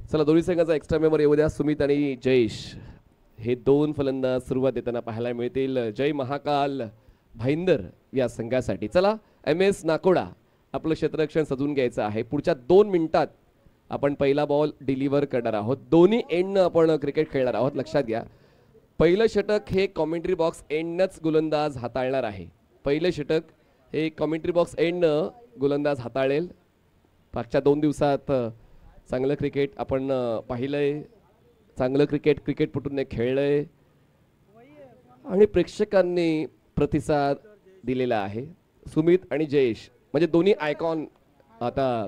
चला दोन्ही संघाचा एक्स्ट्रा मेंबर येऊ द्या. सुमित आणि जयेश हे दोन फलंदाज सुरुवात देताना पाहायला मिळतील. जय महाकाल भाईंदर या संघासाठी. चला MS नाकोडा आपलं क्षेत्ररक्षण सजून घ्यायचं आहे. पुढच्या 2 मिनिटात आपण पहिला बॉल डिलिव्हर करणार आहोत. दोन्ही एंडनं आपण क्रिकेट खेळणार आहोत. लक्षात घ्या, पहिलं षटक हे कॉमेंट्री बॉक्स एंडनंच गोलंदाज हाताळणार आहे. पहिलं षटक हे कॉमेंट्री बॉक्स एंडनं गोलंदाज हाताळेल. मागच्या 2 दिवसात चांगलं क्रिकेट आपण पाहिलंय. चांगलं क्रिकेट क्रिकेटपटूंनी खेळलंय आणि प्रेक्षकांनी प्रतिसाद दिलेला आहे. सुमित आणि जयेश म्हणजे दोन्ही आयकॉन आता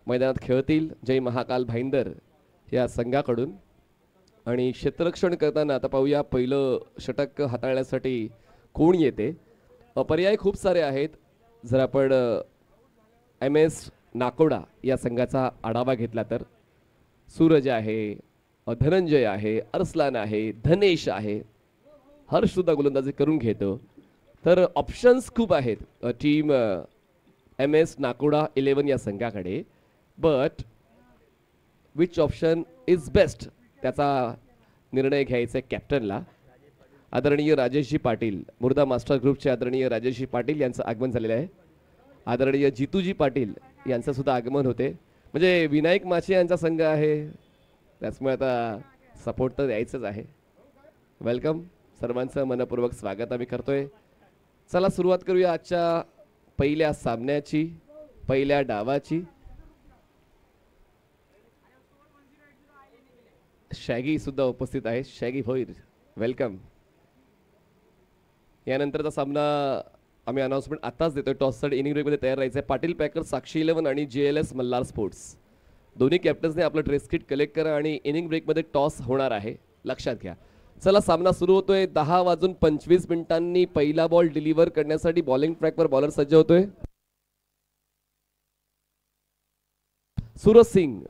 मैदानात खेळतील जय महाकाल भाईंदर या संघाकडून. आणि क्षेत्ररक्षण करताना आता पाहूया पहिलं षटक हाताळण्यासाठी कोण येते. पर्याय खूप सारे आहेत. जर आपण MS नाकोडा या संघाचा आढावा घेतला तर सूरज आहे, धनंजय आहे, अरसलान आहे, धनेश आहे, हर्ष सुद्धा गोलंदाजी करून घेतो. तर ऑप्शन्स खूप आहेत टीम MS नाकोडा 11 या संघाकडे. But which option is best त्याचा निर्णय घ्यायचा आहे कॅप्टनला. आदरणीय राजेशजी पाटील, मुर्दा मास्टर ग्रुपचे आदरणीय राजेशजी पाटील यांचं आगमन झालेलं आहे. आदरणीय जितूजी पाटील यांचं सुद्धा आगमन होते. म्हणजे विनायक माचे यांचा संघ आहे, त्याचमुळे आता सपोर्ट तर द्यायचंच आहे. वेलकम, सर्वांचं मनपूर्वक स्वागत आम्ही करतोय. चला सुरुवात करूया आजच्या पहिल्या सामन्याची, पहिल्या डावाची. शॅगी सुद्धा उपस्थित आहे. शॅगी भोईर वेलकम. यानंतरचा सामना आम्ही अनाउन्समेंट आताच देतोय. टॉससाठी इनिंग ब्रेकमध्ये तयार राहायचं आहे. पाटील पॅकर, साक्षी 11 आणि JLS मल्हार स्पोर्ट्स दोन्ही कॅप्टन्सने आपलं ड्रेस किट कलेक्ट करा आणि इनिंग ब्रेकमध्ये टॉस होणार आहे, लक्षात घ्या. चला सामना सुरू होतोय. 10:25 पहिला बॉल डिलिव्हर करण्यासाठी बॉलिंग ट्रॅकवर बॉलर सज्ज होतोय. सूरज सिंग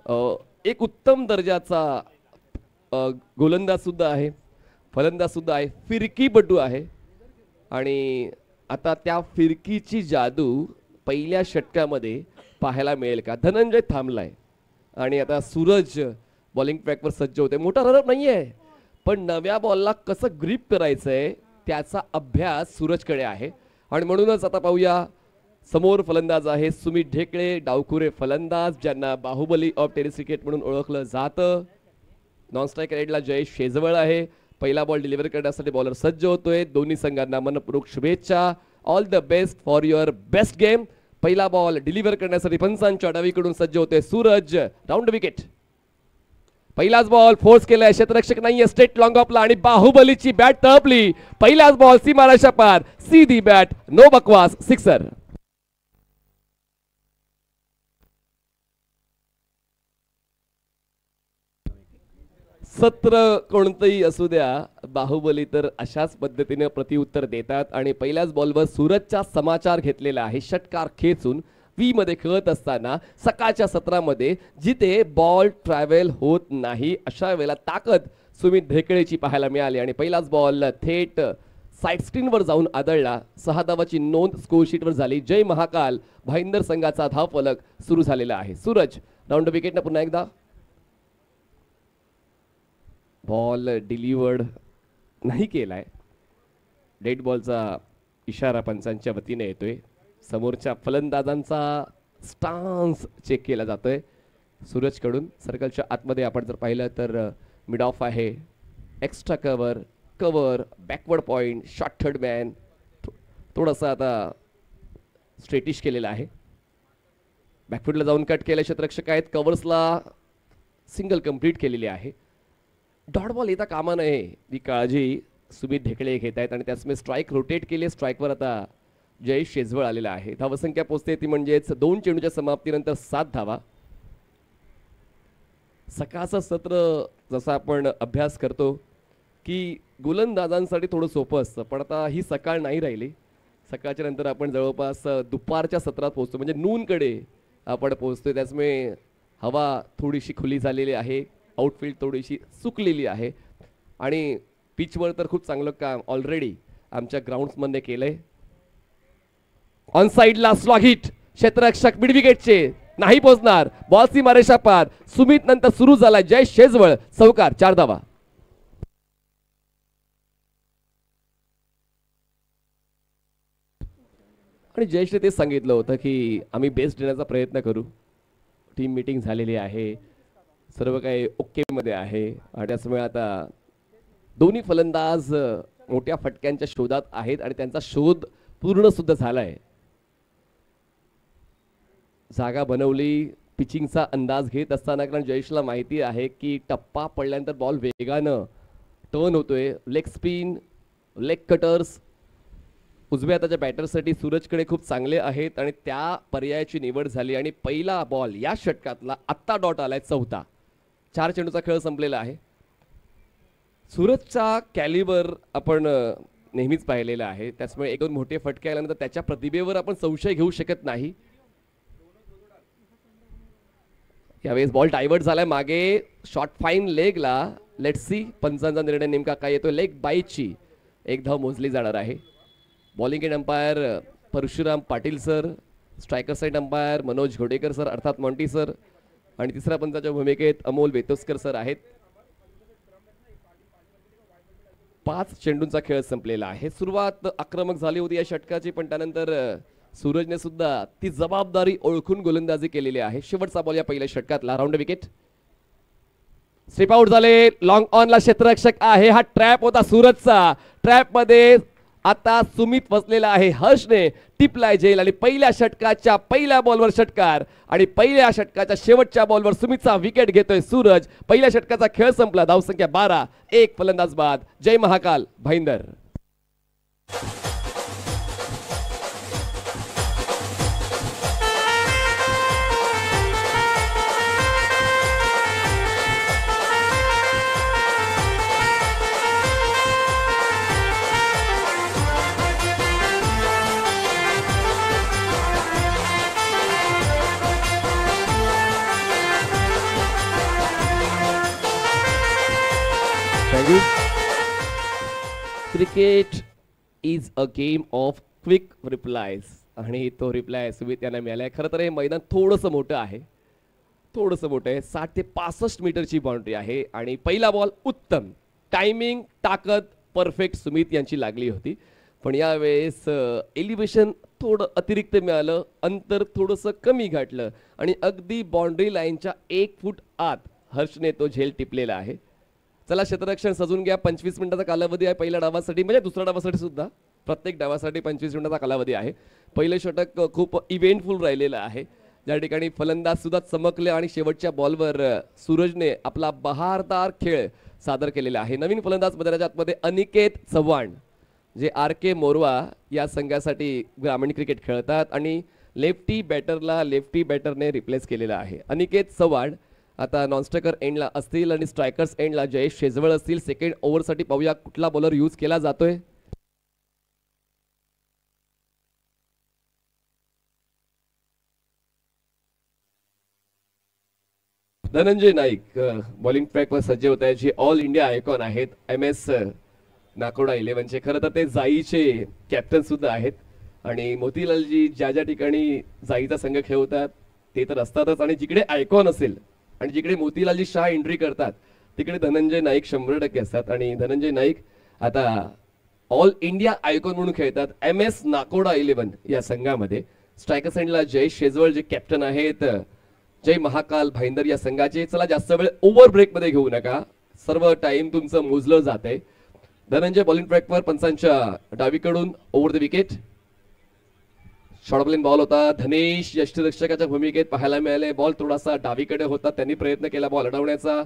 एक उत्तम दर्जाचा गोलंदाज सुद्धा आहे, फलंदाज सुद्धा आहे, फिरकीपटू आहे. आणि आता त्या फिरकीची जादू पहिल्या षटकामध्ये पाहायला मिळेल का. धनंजय थांबलाय आणि आता सूरज बॉलिंग ट्रॅकवर सज्ज होते. मोठा रनअप नाही आहे, पण नव्या बॉलला कसं ग्रिप करायचंय त्याचा अभ्यास सूरजकडे आहे. आणि म्हणूनच आता पाहूया, समोर फलंदाज आहे सुमित ढेकळे, डावखुरे फलंदाज ज्यांना बाहुबली ऑफ टेनिस क्रिकेट म्हणून ओळखलं जातं. नॉन स्ट्रायकर एंडला जयेश शेजवळ आहे. पहिला बॉल डिलिव्हर करण्यासाठी बॉलर सज्ज होतोय. दोन्ही संघांना मनपूर्वक शुभेच्छा. All the best for your best game. पहिला बॉल डिलिव्हर करण्यासाठी पंचांच्या डावीकडून सज्ज होतोय सूरज. Round wicket. पहिलाच बॉल फोर्स केलाय, क्षेत्ररक्षक नाहीये, स्ट्रेट लॉंग ऑफला आणि बाहुबलीची बॅट तळपली. पहिलाच बॉल सीमारेषा पार, सीधी बॅट, नो बकवास, सिक्सर. सत्र कोणतंही असू द्या, बाहुबली तर अशाच पद्धतीने प्रतिउत्तर देतात. आणि पहिल्याच बॉलवर सूरजचा समाचार घेतलेला आहे. षटकार खेचून V मध्ये खेळत असताना सकाळच्या सत्रामध्ये जिथे बॉल ट्रॅव्हल होत नाही अशा वेळेला ताकद सुमित ढेकळेची पाहायला मिळाली. आणि पहिलाच बॉल थेट साईड स्क्रीनवर जाऊन आदळला. 6 धावाची नोंद स्कोरशीटवर झाली. जय महाकाल भाईंदर संघाचा धावफलक सुरू झालेला आहे. सूरज राऊंड विकेटनं पुन्हा एकदा. बॉल डिलिव्हर्ड नाही केलाय. डेड बॉलचा इशारा पंचांच्या वतीने येतोय. समोरच्या फलंदाजांचा स्टान्स चेक केला जातोय सूरजकडून. सर्कलच्या आतमध्ये आपण जर पाहिलं तर मिड ऑफ आहे, extra cover, cover, backward point, short third man, थोडंसं आता स्ट्रेटिश केलेलं आहे. बॅकफुटला जाऊन कट केले क्षेत्ररक्षक आहेत. कव्हर्सला सिंगल कंप्लीट केलेली आहे. डॉट बॉल येता कामा नये ही काळजी सुमित ढेकळे घेत आहेत. आणि त्याचमुळे स्ट्राईक रोटेट केली. स्ट्राईकवर आता जयेश शेजवळ आलेला आहे. धावसंख्या पोहोचते ती म्हणजेच 2 चेंडूच्या समाप्तीनंतर 7 धावा. सकाळचं सत्र जसं आपण अभ्यास करतो की गोलंदाजांसाठी थोडं सोपं असतं, पण आता ही सकाळ नाही राहिली. सकाळच्या नंतर आपण जवळपास दुपारच्या सत्रात पोहोचतो, म्हणजे नूनकडे आपण पोहोचतोय. त्याचमुळे हवा थोडीशी खुली झालेली आहे, आउटफील्ड थोडीशी सुकलेली आहे. आणि पिचवर तर खूप चांगलं काम ऑलरेडी आमच्या ग्राउंड्समध्ये केलंय. ऑन साइडला स्लॉग हिट, क्षेत्ररक्षक मिड विकेटचे नाही पोहोचणार. बॉल सीमारेषा पार. सुमित नंतर सुरू झाला जय शेजवळ. चौकार 4 धावा. आणि जयेशने तेच सांगितलं होतं की आम्ही बेस्ट देण्याचा प्रयत्न करू. टीम मीटिंग झालेली आहे, सर्व काही ओके मध्ये आहे आणि त्यामुळे आता दोन्ही फलंदाज मोठ्या फटक्यांच्या शोधात आहेत आणि त्यांचा शोध पूर्ण सुद्धा झालाय. जागा बनवली पिचिंगचा अंदाज घेत असताना, कारण जयेशला माहिती आहे की टप्पा पडल्यानंतर बॉल वेगानं टर्न होतोय. लेग स्पिन, लेग कटर्स उजव्या हाताच्या बॅटरसाठी सूरजकडे खूप चांगले आहेत आणि त्या पर्यायाची निवड झाली आणि पहिला बॉल या षटकातला आत्ता डॉट आलाय 4था. 4 चेंडूचा खेळ संपलेला आहे. सूरजचा कॅलिबर आपण नेहमीच पाहिलेला आहे, त्यामुळे 1-2 मोठे फटके आल्यानंतर त्याच्या प्रतिभेवर आपण संशय घेऊ शकत नाही. यावेळेस बॉल डायव्हर्ट झालाय मागे, शॉर्ट फाईन लेगला. लेट्स सी पंचांचा निर्णय नेमका काय येतो. लेग बाईटची 1 धाव मोजली जाणार आहे. Bowling end umpire Parshuram Patil sir, striker side umpire Manoj Ghodekar sir अर्थात मॉन्टी सर आणि तिसऱ्या पंचाच्या भूमिकेत अमोल वेतोस्कर सर आहेत. 5 चेंडूंचा खेळ संपलेला आहे. सुरुवात आक्रमक झाली होती या षटकाची, पण त्यानंतर सूरजने सुद्धा ती जबाबदारी ओळखून गोलंदाजी केलेली आहे. शेवटचा बॉल या पहिल्या षटकातला. Round wicket. स्ट्रिप आउट झाले. लॉंग ऑनला क्षेत्ररक्षक आहे. हा ट्रॅप होता सूरजचा. ट्रॅप मध्ये आता सुमित फसलेला आहे. हर्षने टिपलाय झेल आणि पहिल्या षटकाच्या पहिल्या बॉलवर षटकार आणि पहिल्या षटकाच्या शेवटच्या बॉलवर सुमितचा विकेट घेतोय सूरज. पहिल्या षटकाचा खेळ संपला. धावसंख्या 12. 1 फलंदाज बाद. जय Mahakal Bhayandar. Cricket is a game of quick replies आणि तो रिप्लाय सुमित यांना मिळालाय. खरं तर हे मैदान थोडंसं मोठं आहे, 60 ते 65 मीटरची बाउंड्री आहे आणि पहिला बॉल उत्तम टायमिंग, ताकद परफेक्ट सुमित यांची लागली होती. पण यावेळेस एलिव्हेशन थोडं अतिरिक्त मिळालं, अंतर थोडंसं कमी घातलं आणि अगदी बाउंड्री लाईनच्या 1 फूट आत हर्षने तो झेल टिपलेला आहे. चला क्षेत्ररक्षण सजून घ्या. 25 मिनिटाचा कालावधी आहे पहिल्या डावासाठी, म्हणजे दुसऱ्या डावासाठी सुद्धा. प्रत्येक डावासाठी 25 मिनिटाचा कालावधी आहे. पहिले षटक खूप इव्हेंटफुल राहिलेलं आहे, ज्या ठिकाणी फलंदाज सुद्धा चमकले आणि शेवटच्या बॉलवर सूरजने आपला बहारदार खेळ सादर केलेला आहे. नवीन फलंदाज मैदानाच्या आतमध्ये अनिकेत चव्हाण, जे RK मोरवा या संघासाठी ग्रामीण क्रिकेट खेळतात आणि लेफ्टी बॅटरने रिप्लेस केलेला आहे. अनिकेत चव्हाण आता नॉनस्ट्रायकर एंडला असतील आणि स्ट्रायकर्स एंडला जयेश शेजवळ असतील. सेकंड ओव्हरसाठी पाहूया कुठला बॉलर यूज केला जातोय. धनंजय नाईक बॉलिंग ट्रॅकवर सज्ज होत आहे, जे ऑल इंडिया आयकॉन आहेत. MS नाकोडा 11चे. खरं तर ते जाईचे कॅप्टन सुद्धा आहेत आणि मोतीलालजी ज्या ज्या ठिकाणी जाईचा संघ खेळवतात ते तर असतातच, आणि जिकडे आयकॉन असेल आणि जिकडे मोतीलालजी शाह एंट्री करतात तिकडे धनंजय नाईक 100% असतात. आणि धनंजय नाईक आता ऑल इंडिया आयकॉन म्हणून खेळतात MS नाकोडा 11 या संघामध्ये. स्ट्रायकर साइडला जयेश शेजवळ जे कॅप्टन आहेत जय महाकाल भाईंदर या संघाचे. चला जास्त वेळ ओव्हर ब्रेक मध्ये घेऊ नका, सर्व टाइम तुमचं मोजलं जाते. धनंजय बॉलिंग ट्रॅकवर पंचांच्या डावीकडून over the wicket. Short plain ball होता. धनेश यष्टीरक्षकाच्या भूमिकेत पाहायला मिळाले. बॉल थोडासा डावीकडे होता, त्यांनी प्रयत्न केला बॉल अडवण्याचा.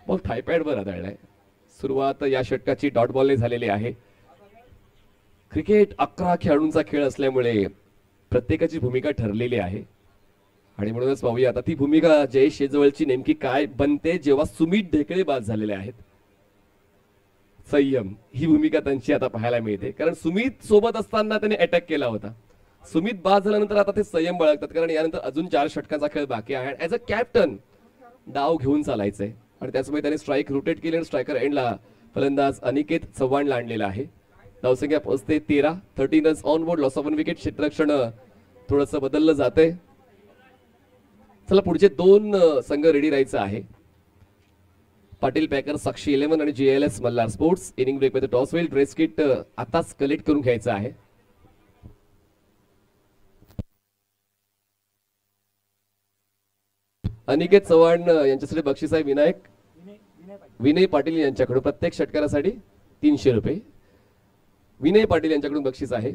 बॉल थायपॅडवर आदळलाय. सुरुवात या षटकाची डॉट बॉलने झालेली आहे. क्रिकेट 11 खेळाडूंचा खेळ असल्यामुळे प्रत्येकाची भूमिका ठरलेली आहे आणि म्हणूनच पाहूया आता ती भूमिका जयेश शेजवळची नेमकी काय बनते जेव्हा सुमित ढेकळे बाद झालेले आहेत. संयम ही भूमिका त्यांची आता पाहायला मिळते, कारण सुमित सोबत असताना त्यांनी अटॅक केला होता. सुमित बाद झाल्यानंतर आता ते संयम बाळगतात, कारण यानंतर अजून 4 षटकांचा खेळ बाकी आहे. ऍज अ कॅप्टन डाव घेऊन चालायचंय आणि त्याचमुळे त्याने स्ट्राईक रोटेट केली आणि स्ट्रायकर एंडला फलंदाज अनिकेत चव्हाणला आणलेला आहे. धावसंख्या पोहोचते 13. 13 runs on board, loss of 1 wicket. क्षेत्ररक्षण थोडंसं बदललं जाते. चला पुढचे दोन संघ रेडी राहायचं आहे. पाटील पॅकर साक्षी 11 आणि JLS Malhar sports. Inning break मध्ये टॉस होईल. ड्रेस किट आताच कलेक्ट करून घ्यायचं आहे. अनिकेत चव्हाण यांच्यासाठी बक्षीस आहे विनय पाटील यांच्याकडून प्रत्येक षटकारासाठी 300 रुपये. विनय पाटील यांच्याकडून बक्षीस आहे.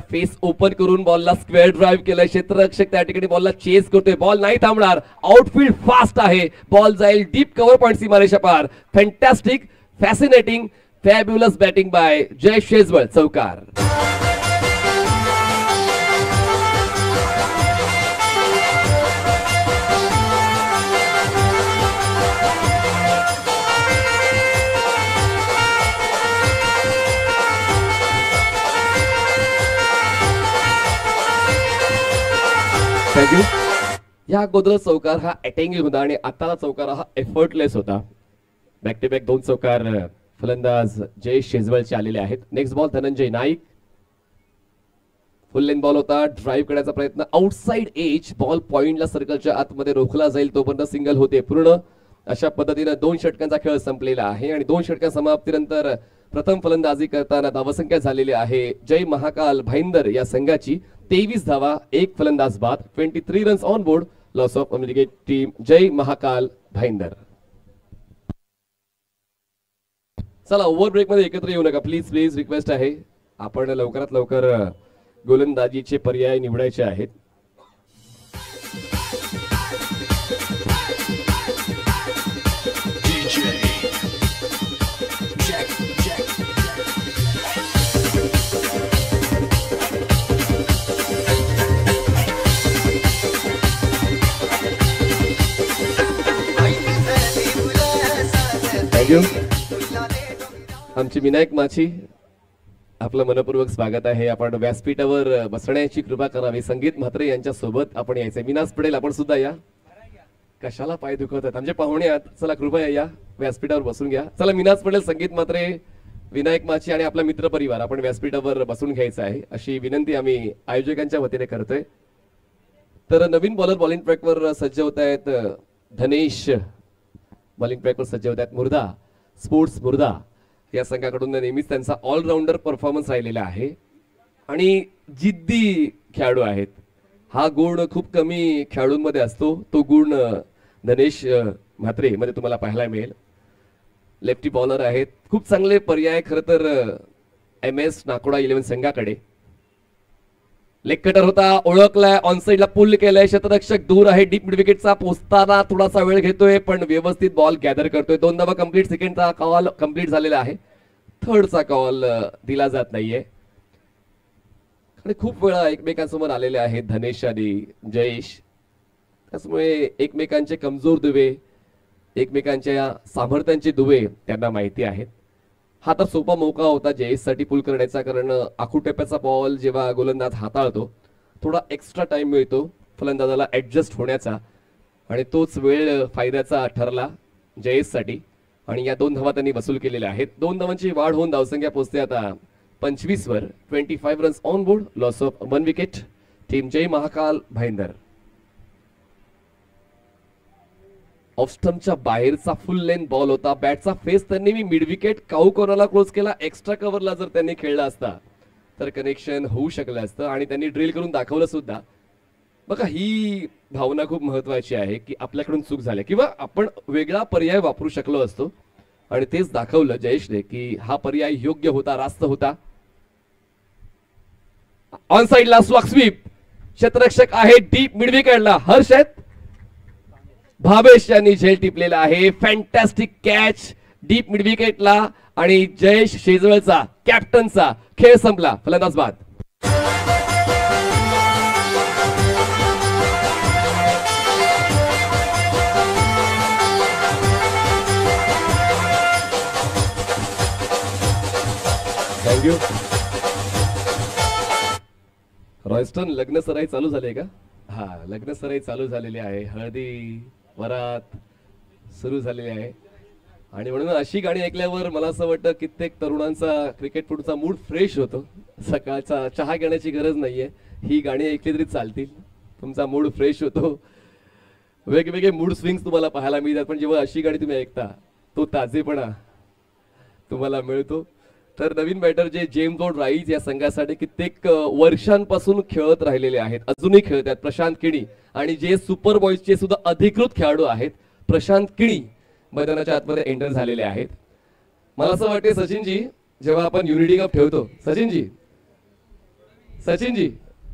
फेस ओपन करून बॉलला स्क्वेअर ड्राईव्ह केलं. क्षेत्ररक्षक त्या ठिकाणी बॉलला चेस करतोय. बॉल नाही थांबणार. आउटफील्ड फास्ट आहे. बॉल जाईल डीप कव्हर पॉइंट सीमारेषा पार. Fantastic, fascinating, fabulous batting by Jay Shejwal. चौकार. थँक्यू. या अगोदर चौकार हा अटॅकिंग होता आणि आताला चौकार हा एफर्टलेस होता. बॅक टू बॅक 2 चौकार फलंदाज जय शेजवळचे आलेले आहेत. Next ball Dhananjay Naik. Full लेन बॉल होता. ड्राईव्ह करण्याचा प्रयत्न. Outside as. बॉल पॉइंटला सर्कलच्या आतमध्ये रोखला जाईल तोपर्यंत सिंगल होते. पूर्ण अशा पद्धतीने 2 षटकांचा खेळ संपलेला आहे आणि 2 षटकां समाप्तीनंतर प्रथम फलंदाजी करताना धावसंख्या झालेली आहे जय महाकाल भाईंदर या संघाची 23 धावा, 1 फलंदाज बाद. 23 runs on board. Loss of अमेरिकेट टीम जय महाकाल भाईंदर. चला ओव्हर ब्रेक मध्ये एकत्र येऊ नका प्लीज. प्लीज रिक्वेस्ट आहे. आपण लवकरात लवकर गोलंदाजीचे पर्याय निवडायचे आहेत. थँक्यू. आमची विनायक माची आपलं मनपूर्वक स्वागत आहे. आपण व्यासपीठावर बसण्याची कृपा करावी. संगीत म्हात्रे यांच्या सोबत आपण यायचंय. मिनास पडेल आपण सुद्धा या. कशाला पाय दुखवतात आमचे पाहुणे आहात. चला कृपया या व्यासपीठावर बसून घ्या. चला मिनास पडेल, संगीत म्हात्रे, विनायक माची आणि आपला मित्र परिवार आपण व्यासपीठावर बसून घ्यायचं आहे अशी विनंती आम्ही आयोजकांच्या वतीने करतोय. तर नवीन बॉलर बॉलिंग ट्रॅकवर सज्ज होत आहेत. धनेश बॉलिंग ट्रॅकवर सज्ज होत आहेत. मुर्दा स्पोर्ट्स मुर्दा या संघाकडून नेहमीच त्यांचा ऑलराऊंडर परफॉर्मन्स राहिलेला आहे आणि जिद्दी खेळाडू आहेत. हा गुण खूप कमी खेळाडूंमध्ये असतो. तो गुण धनेश म्हात्रे मध्ये तुम्हाला पाहायला मिळेल. लेफ्टी बॉलर आहेत. खूप चांगले पर्याय खरं तर MS नाकोडा 11 संघाकडे. लेग कटर होता, ओळखलाय, ऑनसाइडला पुल केलाय. क्षेत्ररक्षक दूर आहे. डीप मिड विकेटचा पोचताना थोडासा वेळ घेतोय पण व्यवस्थित बॉल गॅदर करतोय. 2 धावा कंप्लीट. सेकंडचा कॉल कंप्लीट झालेला आहे. थर्डचा कॉल दिला जात नाहीये. खूप वेळा एकमेकांसमोर आलेले आहेत धनेश आणि जयेश. त्यामुळे एकमेकांचे कमजोर दुवे, एकमेकांच्या सामर्थ्यांचे दुवे त्यांना माहिती आहेत. हा तर सोपा मौका होता जयेशसाठी पुल करण्याचा, कारण आखूटप्प्याचा बॉल जेव्हा गोलंदाज हाताळतो थोडा एक्स्ट्रा टाइम मिळतो फलंदाजाला ऍडजस्ट होण्याचा आणि तोच वेळ फायद्याचा ठरला जयेशसाठी आणि या 2 धावा त्यांनी वसूल केलेल्या आहेत. 2 धावांची वाढ होऊन धावसंख्या पोहोचते आता 25 वर. 25 runs on board. Loss of 1 wicket. Team Jay Mahakal Bhayandar. Of स्टंपच्या बाहेरचा फुल लेन बॉल होता. बॅटचा फेस त्यांनी मिड विकेट काऊ कॉर्नरला क्लोज केला. एक्स्ट्रा कव्हरला जर त्यांनी खेळला असता तर कनेक्शन होऊ शकलं असतं आणि त्यांनी ड्रिल करून दाखवलं सुद्धा. बघा ही भावना खूप महत्वाची आहे की आपल्याकडून चूक झाली किंवा आपण वेगळा पर्याय वापरू शकलो असतो आणि तेच दाखवलं जयेशने की हा पर्याय योग्य होता, रास्त होता. ऑन साइडला स्लॉक स्वीप. क्षेत्ररक्षक आहे डीप मिड विकेटला. हर्ष आहेत. भावेश यांनी झेल टिपलेला आहे. फॅन्टॅस्टिक कॅच डीप मिड विकेटला आणि जयेश शेजवळचा कॅप्टनचा खेळ संपला. फलंदाज बाद. थँक्यू. रॉयस्टन लग्न सराई चालू झाली का? हा, लग्न सराई चालू झालेली आहे. हळदी वरात सुरू झालेली आहे आणि म्हणून अशी गाणी ऐकल्यावर मला असं वाटतं कित्येक तरुणांचा क्रिकेटपटूचा मूड फ्रेश होतो. सकाळचा चहा घेण्याची गरज नाहीये. ही गाणी ऐकली तरी चालतील. तुमचा मूड फ्रेश होतो. वेगवेगळे मूड स्विंग्स तुम्हाला पाहायला मिळतात, पण जेव्हा अशी गाणी तुम्ही ऐकता तो ताजेपणा तुम्हाला मिळतो. तर नवीन बॅटर जे जेम्स बॉन्ड राईज या संघासाठी कित्येक वर्षांपासून खेळत राहिलेले आहेत, अजूनही खेळत आहेत, प्रशांत किणी. आणि जे सुपर बॉयजचे सुद्धा अधिकृत खेळाडू आहेत प्रशांत किणी मैदानाच्या आतमध्ये एंटर झालेले आहेत. मला असं वाटते सचिनजी, जेव्हा आपण युनिटी कप ठेवतो, सचिनजी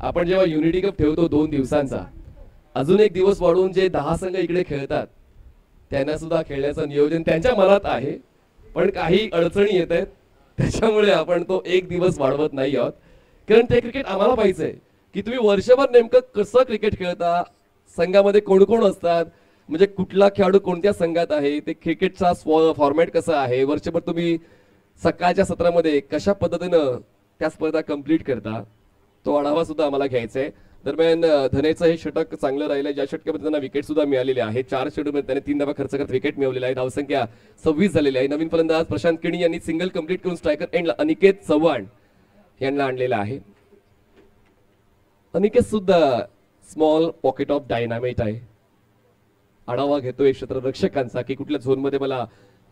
आपण जेव्हा युनिटी कप ठेवतो 2 दिवसांचा, अजून एक दिवस वाढवून जे 10 संघ इकडे खेळतात त्यांना सुद्धा खेळण्याचं नियोजन त्यांच्या मनात आहे, पण काही अडचणी येत आहेत, त्याच्यामुळे आपण तो 1 दिवस वाढवत नाही आहोत. कारण ते क्रिकेट आम्हाला पाहिजे की तुम्ही वर्षभर नेमकं कसं क्रिकेट खेळता, संघामध्ये कोण कोण असतात, म्हणजे कुठला खेळाडू कोणत्या संघात आहे, ते क्रिकेटचा फॉर्मॅट कसा आहे, वर्षभर तुम्ही सकाळच्या सत्रामध्ये कशा पद्धतीनं त्या स्पर्धा कंप्लीट करता, तो आढावा सुद्धा आम्हाला घ्यायचा आहे. दरम्यान धनेचं हे षटक चांगलं राहिलं, ज्या षटकामध्ये त्यांना विकेट सुद्धा मिळालेले आहे. 4 षटकामध्ये त्याने 3 धावा खर्च करत विकेट मिळवलेला आहे. धावसंख्या 26 झालेली आहे. नवीन फलंदाज प्रशांत किणी यांनी सिंगल कंप्लीट करून स्ट्रायकर एंडला अनिकेत चव्हाण यांना आणलेला आहे. अनिकेत सुद्धा स्मॉल पॉकेट ऑफ डायनामाइट आहे. आढावा घेतोय क्षेत्ररक्षकांचा की कुठल्या झोनमध्ये मला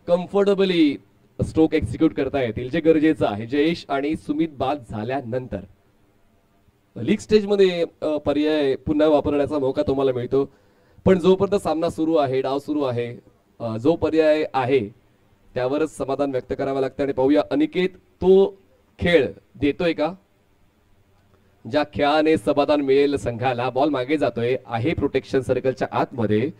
कम्फर्टेबली स्ट्रोक एक्झिक्यूट करता येतील, जे गरजेचं आहे. जयेश आणि सुमित बाद झाल्यानंतर लीग स्टेज मध्ये पर्याय पुन्हा वापरण्याचा मौका तुम्हाला मिळतो, पण जोपर्यंत सामना सुरू आहे, डाव सुरू आहे, जो पर्याय आहे त्यावरच समाधान व्यक्त करावं लागतं. आणि पाहूया अनिकेत तो खेळ देतोय का, ज्या खेळाने समाधान मिळेल संघाला. बॉल मागे जातोय, आहे प्रोटेक्शन सर्कलच्या आतमध्ये,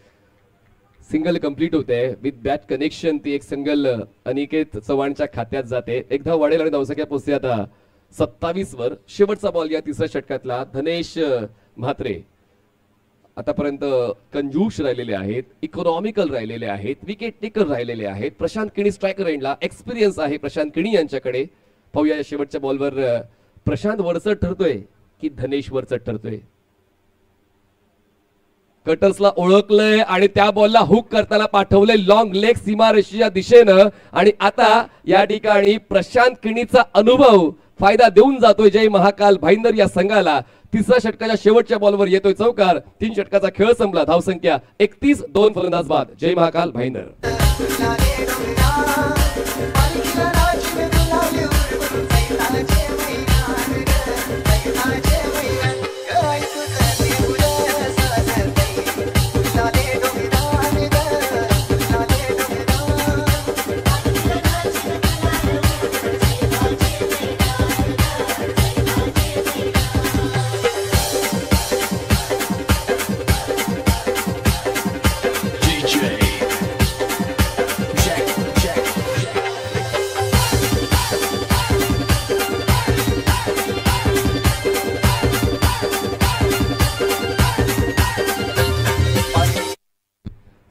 सिंगल कंप्लीट होते विथ बॅट कनेक्शन. ती एक सिंगल अनिकेत चव्हाणच्या खात्यात जाते. एकदा वाढेल आणि धावसंख्या पोहोचते आता 27 वर. शेवटचा बॉल या तिसऱ्या षटकातला. धनेश म्हात्रे आतापर्यंत कंजूष राहिलेले आहेत, इकॉनॉमिकल राहिलेले आहेत, विकेट टेकर राहिलेले आहेत. प्रशांत किणी स्ट्रायकर एंडला, एक्सपिरियन्स आहे प्रशांत किणी यांच्याकडे. पाहूया या शेवटच्या बॉलवर प्रशांत वरचढ ठरतोय की धनेश वरचढ ठरतोय. कटर्सला ओळखलंय आणि त्या बॉलला हुक करताना पाठवलंय लॉंग लेग सीमारेषेच्या दिशेनं. आणि आता या ठिकाणी प्रशांत किणीचा अनुभव फायदा देऊन जातोय जय महाकाल भाईंदर या संघाला. तिसऱ्या षटकाच्या शेवटच्या बॉलवर येतोय चौकार. 3 षटकाचा खेळ संपला. धावसंख्या 31, 2 फलंदाज बाद. जय महाकाल भाईंदर.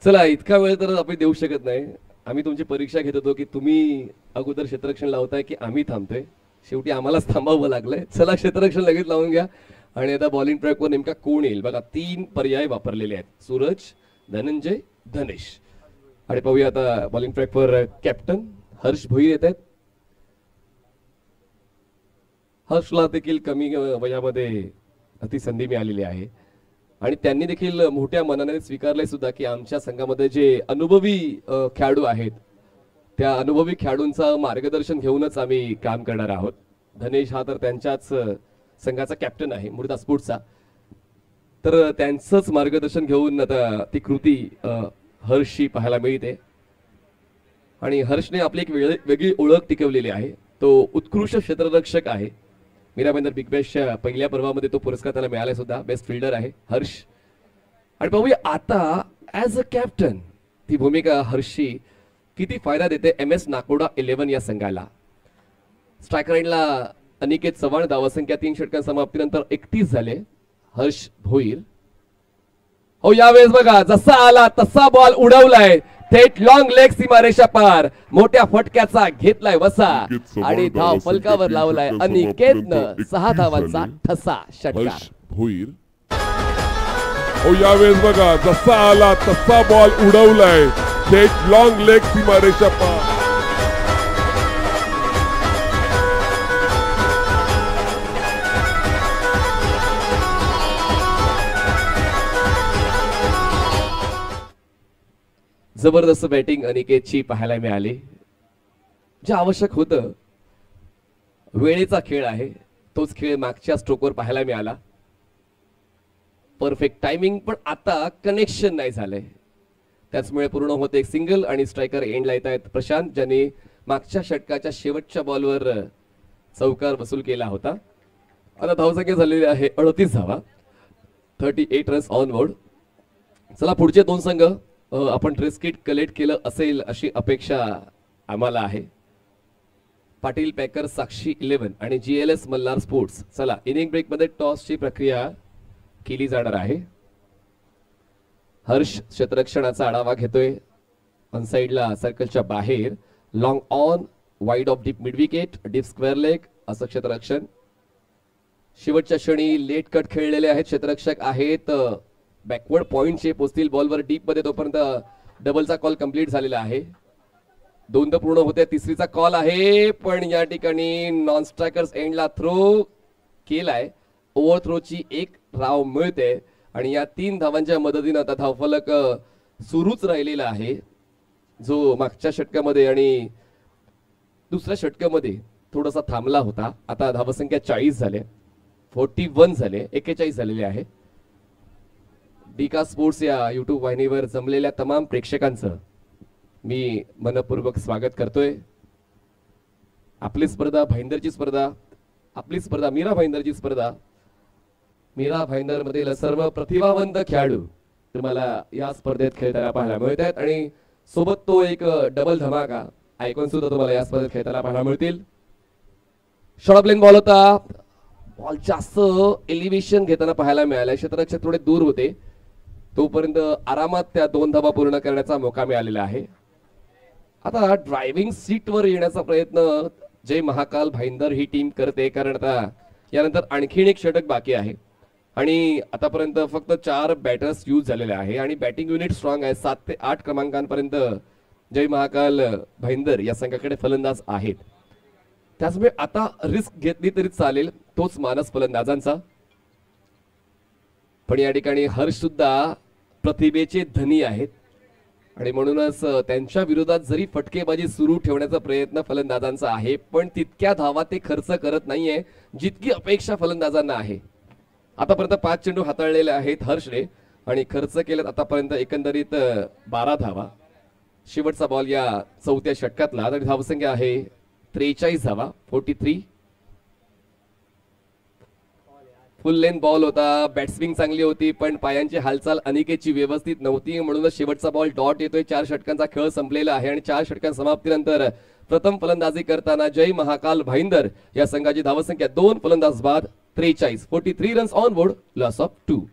चला, इतका वेळ तर आपण देऊ शकत नाही. आम्ही तुमची परीक्षा घेत होतो की तुम्ही अगोदर क्षेत्ररक्षण लावताय की आम्ही थांबतोय. शेवटी आम्हालाच थांबावं लागलंय. चला, क्षेत्ररक्षण लगेच लावून घ्या. आणि आता बॉलिंग ट्रॅकवर नेमका कोण येईल बघा. 3 पर्याय वापरलेले आहेत, सूरज, धनंजय, धनेश. आणि पाहूया आता बॉलिंग ट्रॅकवर कॅप्टन हर्ष भोईर येत आहेत. हर्षला देखील कमी वयामध्ये अति संधी मिळालेली आहे आणि त्यांनी देखील मोठ्या मनाने स्वीकारले सुद्धा की आमच्या संघामध्ये जे अनुभवी खेळाडू आहेत त्या अनुभवी खेळाडूंचा मार्गदर्शन घेऊनच आम्ही काम करणार आहोत. धनेश हा तर त्यांच्याच संघाचा कॅप्टन आहे मुर्दा स्पोर्ट्सचा, तर त्यांचंच मार्गदर्शन घेऊन आता ती कृती हर्षशी पाहायला मिळते. आणि हर्षने आपली एक वेगळी ओळख टिकवलेली आहे. तो उत्कृष्ट क्षेत्ररक्षक आहे. मीरा भाईंदर बिग बॅशच्या पहिल्या पर्वामध्ये तो पुरस्कार त्याला मिळाला सुद्धा. बेस्ट फिल्डर आहे हर्ष. आणि पाहूया आता ॲज अ कॅप्टन ती भूमिका हर्षी किती फायदा देते MS नाकोडा 11 या संघाला. स्ट्रायकर एंडला अनिकेत चव्हाण. धावसंख्या 3 षटकां समाप्तीनंतर 31 झाले. हर्ष भोईर. हो, यावेळेस बघा जसा आला तसा बॉल उडवलाय थेट लॉंग लेग सीमारेषा पार. मोठ्या फटक्याचा घेतलाय वसा आणि धाव फलकावर लावलाय अनिकेतनं. 6 धावांचा ठसा षटकार. भोईर. हो, यावेळेस बघा जसा आला तसा बॉल उडवलाय थेट लॉंग लेग सीमारेषा पार. जबरदस्त बॅटिंग अनिकेतची पाहायला मिळाली. जे आवश्यक होतं, वेळेचा खेळ आहे, तोच खेळ मागच्या स्ट्रोकवर पाहायला मिळाला. परफेक्ट टायमिंग, पण आता कनेक्शन नाही झालंय, त्याचमुळे पूर्ण होते एक सिंगल आणि स्ट्रायकर एंडला येत आहेत प्रशांत, ज्यांनी मागच्या षटकाच्या शेवटच्या बॉलवर चौकार वसूल केला होता. आता धावसंख्या झालेली आहे 38 धावा, 38 रन्स ऑन बोर्ड. चला पुढचे दोन संघ आपण ड्रेस किट कलेक्ट केलं असेल अशी अपेक्षा आम्हाला आहे. पाटील पॅकर साक्षी 11 आणि GLS मल्हार स्पोर्ट्स. चला इनिंग ब्रेक मध्ये टॉसची प्रक्रिया केली जाणार आहे. हर्ष क्षेत्ररक्षणाचा आढावा घेतोय. ऑन साइडला सर्कलच्या बाहेर long on, wide of deep mid wicket, deep square leg असं क्षेत्ररक्षण. शेवटच्या क्षणी लेट कट खेळलेले आहेत क्षेत्ररक्षक आहेत. बॅकवर्ड पॉइंटचे पोचतील बॉलवर डीप मध्ये, तोपर्यंत डबलचा कॉल कंप्लीट झालेला आहे. दोन तर पूर्ण होते, तिसरीचा कॉल आहे, पण या ठिकाणी नॉन स्ट्रायकर्स एंडला थ्रो केलाय. ओव्हर थ्रोची एक धाव मिळते आणि या 3 धावांच्या मदतीने आता धावफलक सुरूच राहिलेला आहे, जो मागच्या षटकामध्ये आणि दुसऱ्या षटकामध्ये थोडासा थांबला होता. आता धावसंख्या 40 झाले, 41 झाले, 41 झालेले आहे. डीका स्पोर्ट्स या युट्यूब वाहिनीवर जमलेल्या तमाम प्रेक्षकांचं मी मनपूर्वक स्वागत करतोय. आपली स्पर्धा भाईंदरची स्पर्धा, आपली स्पर्धा मीरा भाईंदरची स्पर्धा. मीरा भाईंदर मधील सर्व प्रतिभावंत खेळाडू तुम्हाला या स्पर्धेत खेळताना पाहायला मिळत आहेत आणि सोबत तो एक डबल धमाका आयकॉन सुद्धा तुम्हाला या स्पर्धेत खेळताना पाहायला मिळतील. शॉर्ट प्लेन बॉल होता, बॉल जास्त एलिव्हेशन घेताना पाहायला मिळाला. क्षेत्ररक्षक थोडे दूर होते, तोपर्यंत आरामात त्या 2 धावा पूर्ण करण्याचा मौका मिळालेला आहे. आता ड्रायव्हिंग सीटवर येण्याचा प्रयत्न जय महाकाल भाईंदर ही टीम करते, कारण आता यानंतर आणखीन एक षटक बाकी आहे आणि आतापर्यंत फक्त 4 बॅटर्स यूज झालेले आहे आणि बॅटिंग युनिट स्ट्रॉंग आहे. 7 ते 8 क्रमांकांपर्यंत जय महाकाल भाईंदर या संघाकडे फलंदाज आहेत. त्याचमुळे आता रिस्क घेतली तरी चालेल, तोच मानस फलंदाजांचा. पण या ठिकाणी हर्ष सुद्धा प्रतिभेचे धनी आहेत आणि म्हणूनच त्यांच्या विरोधात जरी फटकेबाजी सुरू ठेवण्याचा प्रयत्न फलंदाजांचा आहे, पण तितक्या धावा ते खर्च करत नाहीये जितकी अपेक्षा फलंदाजांना आहे. आतापर्यंत 5 चेंडू हाताळलेले आहेत हर्षने आणि खर्च केलेत आतापर्यंत एकंदरीत 12 धावा. शेवटचा बॉल या 4थ्या षटकातला आणि धावसंख्या आहे 43 धावा, 43. फुल लेंथ बॉल होता, बॅट्सविंग चांगली होती, पण पायांची हालचाल अनिकेतची व्यवस्थित नव्हती, म्हणूनच शेवटचा बॉल डॉट येतोय. 4 षटकांचा खेळ संपलेला आहे आणि 4 षटकां समाप्तीनंतर प्रथम फलंदाजी करताना जय महाकाल भाईंदर या संघाची धावसंख्या 2 फलंदाज बाद 43, 43 runs on board, loss of 2.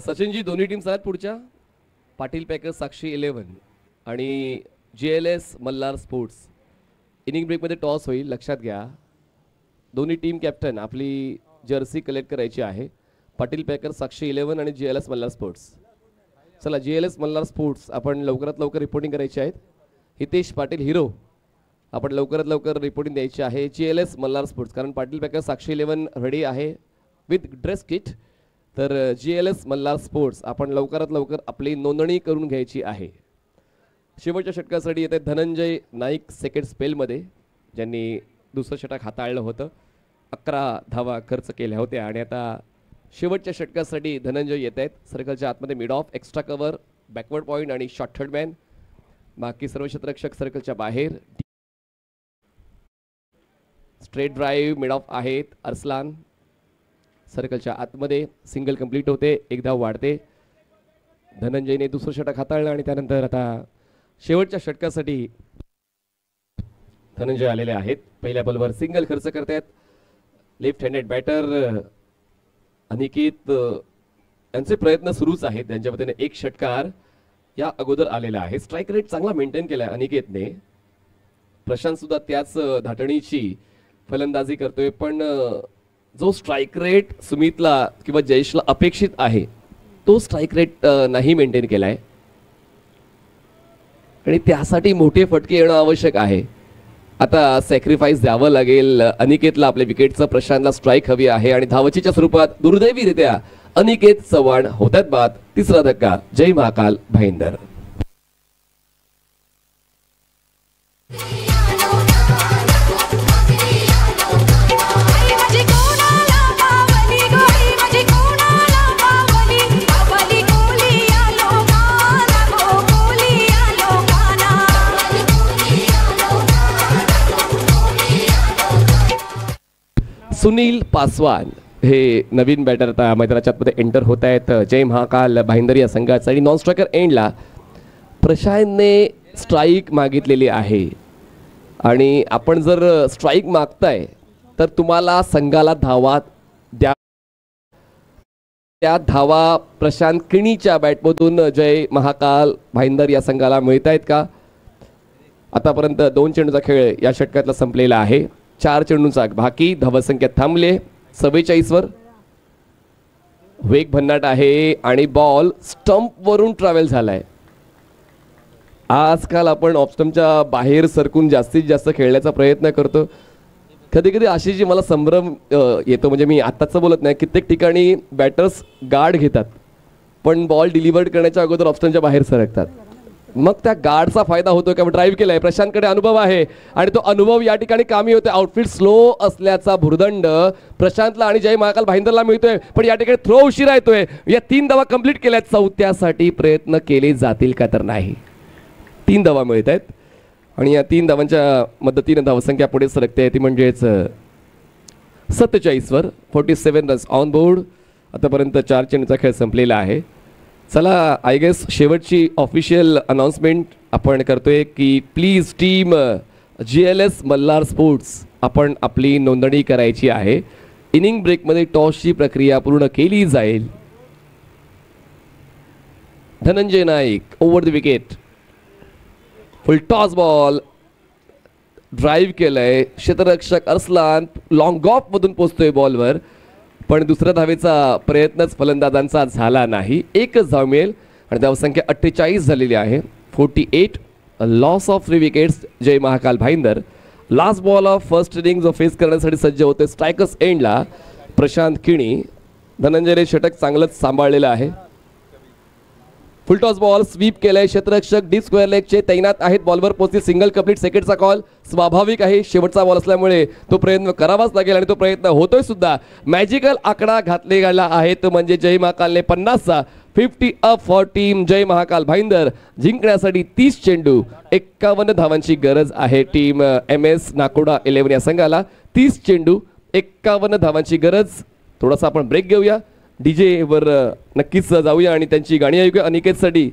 सचिनजी, दोन्ही टीम्स आहेत पुढच्या. पाटील पॅकर्स साक्षी 11 आणि GLS मल्हार स्पोर्ट्स. इनिंग ब्रेकमध्ये टॉस होईल, लक्षात घ्या. दोन्ही टीम कॅप्टन आपली जर्सी कलेक्ट करायची आहे. पाटील पॅकर्स साक्षी 11 आणि GLS मल्हार स्पोर्ट्स. चला GLS मल्हार स्पोर्ट्स आपण लवकरात लवकर रिपोर्टिंग करायची आहेत. हितेश पाटील हिरो आपण लवकरात लवकर रिपोर्टिंग द्यायची आहे. GLS मल्हार स्पोर्ट्स, कारण पाटील पॅकर्स साक्षी 11 रेडी आहे विथ ड्रेस किट, तर GLS मल्हार स्पोर्ट्स आपण लवकरात लवकर आपली नोंदणी करून घ्यायची आहे. शेवटच्या षटकासाठी येते धनंजय नाईक सेकंड स्पेलमध्ये, ज्यांनी दुसरं षटक हाताळलं होतं. 11 धावा खर्च केल्या होत्या आणि आता शेवटच्या षटकासाठी धनंजय येत आहेत. सर्कलच्या आतमध्ये mid of, extra cover, backward point आणि शॉर्ट थर्ड मॅन. बाकी सर्व क्षेत्ररक्षक सर्कलच्या बाहेर. स्ट्रेट ड्राईव्ह मिड ऑफ आहेत. अरसलान सर्कलच्या आतमध्ये सिंगल कंप्लीट होते. एक धाव वाढते. धनंजयने दुसरं षटक हाताळलं आणि त्यानंतर आता शेवटच्या षटकासाठी धनंजय आलेले आहेत. पहिल्या बॉलवर सिंगल खर्च करतायत लेफ्ट हँडेड बॅटर अनिकेत. यांचे प्रयत्न सुरूच आहेत. त्यांच्या वतीने एक षटकार या अगोदर आलेला आहे. स्ट्राईक रेट चांगला मेंटेन केलाय अनिकेतने. प्रशांत सुद्धा त्याच धाटणीची फलंदाजी करतोय, पण जो स्ट्राईक रेट सुमितला किंवा जयेशला अपेक्षित आहे तो स्ट्राईक रेट नाही मेंटेन केलाय आणि त्यासाठी मोठे फटके येणं आवश्यक आहे. आता सॅक्रिफाईस द्यावं लागेल अनिकेतला. आपल्या विकेटचं प्रशांतला स्ट्राईक हवी आहे आणि धावचीच्या स्वरूपात दुर्दैवीरित्या अनिकेत चव्हाण होतात बाद. तिसरा धक्का जय महाकाल भाईंदर. सुनील पासवान हे नवीन बॅटर आता मैदानाच्या आतमध्ये एंटर होत आहेत. जय महाकाल भाईंदर या संघाचा आणि नॉन स्ट्रायकर एंडला प्रशांतने स्ट्राईक मागितलेली आहे आणि आपण जर स्ट्राईक मागताय तर तुम्हाला संघाला धावा द्या. त्या धावा प्रशांत किणीच्या बॅटमधून जय महाकाल भाईंदर या संघाला मिळत आहेत का? आतापर्यंत 2 चेंडूचा खेळ या षटकातला संपलेला आहे. 4 चेंडूंचा बाकी. धावसंख्या थांबले 44 वर. वेग भन्नाट आहे आणि बॉल स्टंप वरून ट्रॅव्हल झालाय. आजकाल आपण ऑफस्टंपच्या बाहेर सरकून जास्तीत जास्त खेळण्याचा प्रयत्न करतो. कधी कधी अशी जी मला संभ्रम येतो, म्हणजे मी आत्ताच बोलत नाही, कित्येक ठिकाणी बॅटर्स गार्ड घेतात पण बॉल डिलिव्हर्ड करण्याच्या अगोदर ऑफस्टंपच्या बाहेर सरकतात. मग त्या गार्डचा फायदा होतो का? ड्राईव्ह केलाय. प्रशांतकडे अनुभव आहे आणि तो अनुभव या ठिकाणी कामी होतोय. आउटफील्ड स्लो असल्याचा भुर्दंड प्रशांतला आणि जय महाकाल भाईंदरला मिळतोय, पण या ठिकाणी थ्रो उशिरा येतोय. या 3 धावा कंप्लीट केल्या. 4थ्यासाठी प्रयत्न केले जातील का तर नाही. 3 धावा मिळत आहेत आणि या 3 धावांच्या मदतीने धावसंख्या पुढे सरकते. ती म्हणजेच 47 वर. 47 रन्स ऑन बोर्ड. आतापर्यंत 4 चेंडूचा खेळ संपलेला आहे. चला, आय गेस शेवटची ऑफिशियल अनाउन्समेंट आपण करतोय की please team GLS Malhar sports आपण आपली नोंदणी करायची आहे. इनिंग ब्रेकमध्ये टॉसची प्रक्रिया पूर्ण केली जाईल. Dhananjay Naik over the wicket. Full toss ball drive केलंय. क्षेत्ररक्षक अरसलान लॉंग ऑफ मधून पोहोचतोय बॉलवर, पण दुसऱ्या धावेचा प्रयत्नच फलंदाजांचा झाला नाही. एकच धाव मिळेल आणि धावसंख्या 48 झालेली आहे. 48. Loss of 3 wickets. Jay Mahakal Bhayandar last ball of first inning जो फेस करण्यासाठी सज्ज होते. स्ट्रायकर्स एंडला प्रशांत किणी. धनंजयने षटक चांगलंच सांभाळलेलं आहे. फुल टॉस बॉल स्वीप केलाय. क्षेत्ररक्षक डीप स्क्वेअर लेगचे तैनात आहेत. बॉलवर पोहोचली. Single complete. सेकंडचा कॉल स्वाभाविक आहे. शेवटचा बॉल असल्यामुळे तो प्रयत्न करावाच लागेल आणि तो प्रयत्न होतोय सुद्धा. मॅजिकल आकडा घातले गेला आहे तो म्हणजे जय महाकालने 50चा 50 up for team Jay Mahakal Bhayandar. जिंकण्यासाठी 30 चेंडू 51 धावांची गरज आहे टीम MS नाकोडा 11 या संघाला. 30 चेंडू 51 धावांची गरज. थोडासा आपण ब्रेक घेऊया. DJ वर नक्कीच जाऊया आणि त्यांची गाणी ऐकूया. अनिकेतसाठी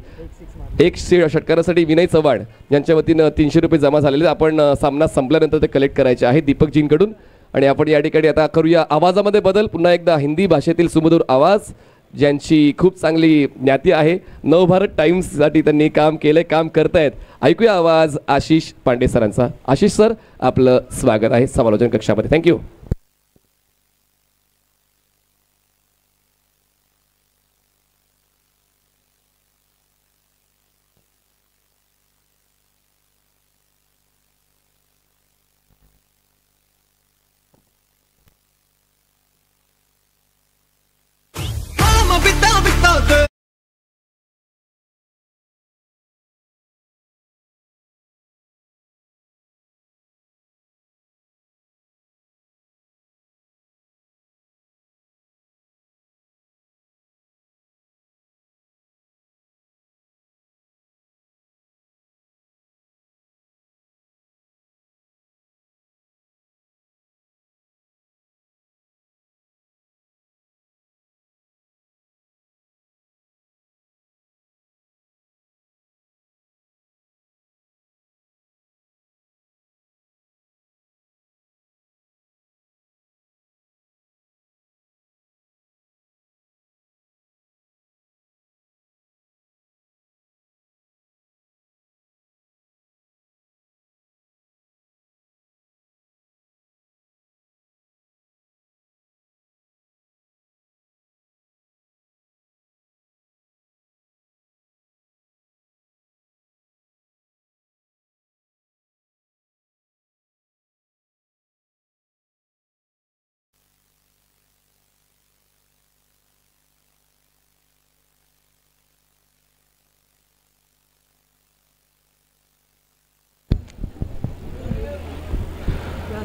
एक षटकारासाठी विनय चव्हाण यांच्या वतीनं 300 रुपये जमा झालेले. आपण सामना संपल्यानंतर ते कलेक्ट करायचे आहे दीपकजींकडून. आणि आपण या ठिकाणी आता करूया आवाजामध्ये बदल. पुन्हा एकदा हिंदी भाषेतील सुमधुर आवाज ज्यांची खूप चांगली ज्ञाती आहे. नवभारत टाइम्ससाठी त्यांनी काम केलंय, काम करतायत. ऐकूया आवाज आशिष पांडे सरांचा. आशिष सर, आपलं स्वागत आहे समालोचन कक्षामध्ये. थँक्यू.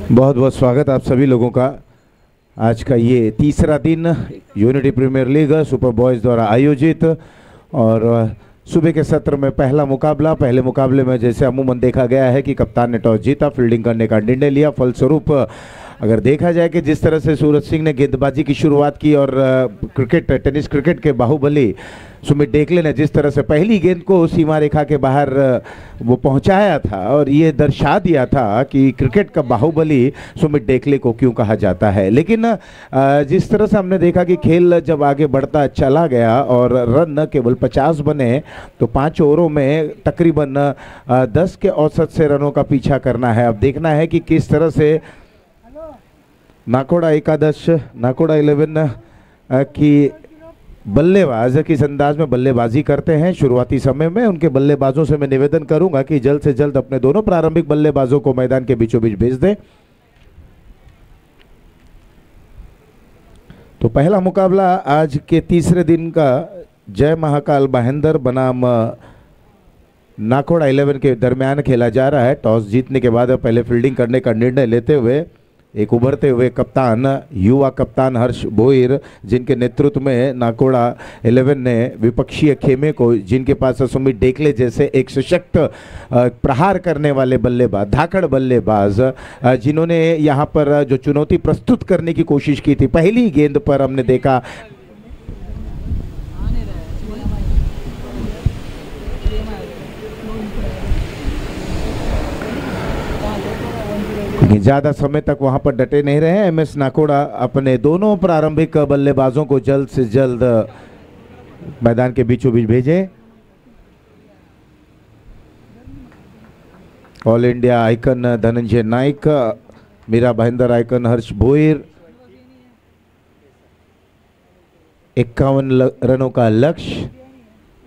बहुत बहुत स्वागत आप सभी लोगों का। आज का ये तीसरा दिन unity premier league super boys द्वारा आयोजित और सुबह के सत्र में पहला मुकाबला। पहले मुकाबले में जैसे अमूमन देखा गया है कि कप्तान ने टॉस जीता, फील्डिंग करने का निर्णय लिया। फलस्वरूप अगर देखा जाए कि जिस तरह से सूरज सिंह ने गेंदबाजी की शुरुआत की और टेनिस क्रिकेट के बाहुबली सुमित डेकले ने जिस तरह से पहली गेंद को सीमा रेखा के बाहर वो पहुंचाया था और ये दर्शा दिया था कि क्रिकेट का बाहुबली सुमित डेकले को क्यों कहा जाता है। लेकिन जिस तरह से हमने देखा कि खेल जब आगे बढ़ता चला गया और रन केवल 50 बने, तो 5 ओवरों में तकरीबन 10 के औसत से रनों का पीछा करना है। अब देखना है कि किस तरह से नाकोड़ा एकादश, नाकोड़ा 11 की बल्लेबाज किस अंदाज में बल्लेबाजी करते हैं शुरुआती समय में। उनके बल्लेबाजों से मैं निवेदन करूंगा कि जल्द से जल्द अपने दोनों प्रारंभिक बल्लेबाजों को मैदान के बीचों बीच भेज दें। तो पहला मुकाबला आज के तीसरे दिन का जय महाकाल भाईंदर बनाम नाकोड़ा 11 के दरमियान खेला जा रहा है। टॉस जीतने के बाद पहले फील्डिंग करने का निर्णय लेते हुए एक उभरते हुए कप्तान, युवा कप्तान हर्ष भोईर, जिनके नेतृत्व में नाकोड़ा 11 ने विपक्षीय खेमे को, जिनके पास सुमित डेकले जैसे एक सशक्त प्रहार करने वाले बल्लेबाज, धाकड़ बल्लेबाज, जिन्होंने यहाँ पर जो चुनौती प्रस्तुत करने की कोशिश की थी। पहली गेंद पर हमने देखा ज़्यादा समय तक वहां पर डटे नहीं रहे। एमएस नाकोड़ा अपने दोनों प्रारंभिक बल्लेबाजों को जल्द से जल्द मैदान के बीचों बीच भेजें। All India icon Dhananjay Naik, Meera Bhayandar icon Harsh Bhoir, 51 रनों का लक्ष्य।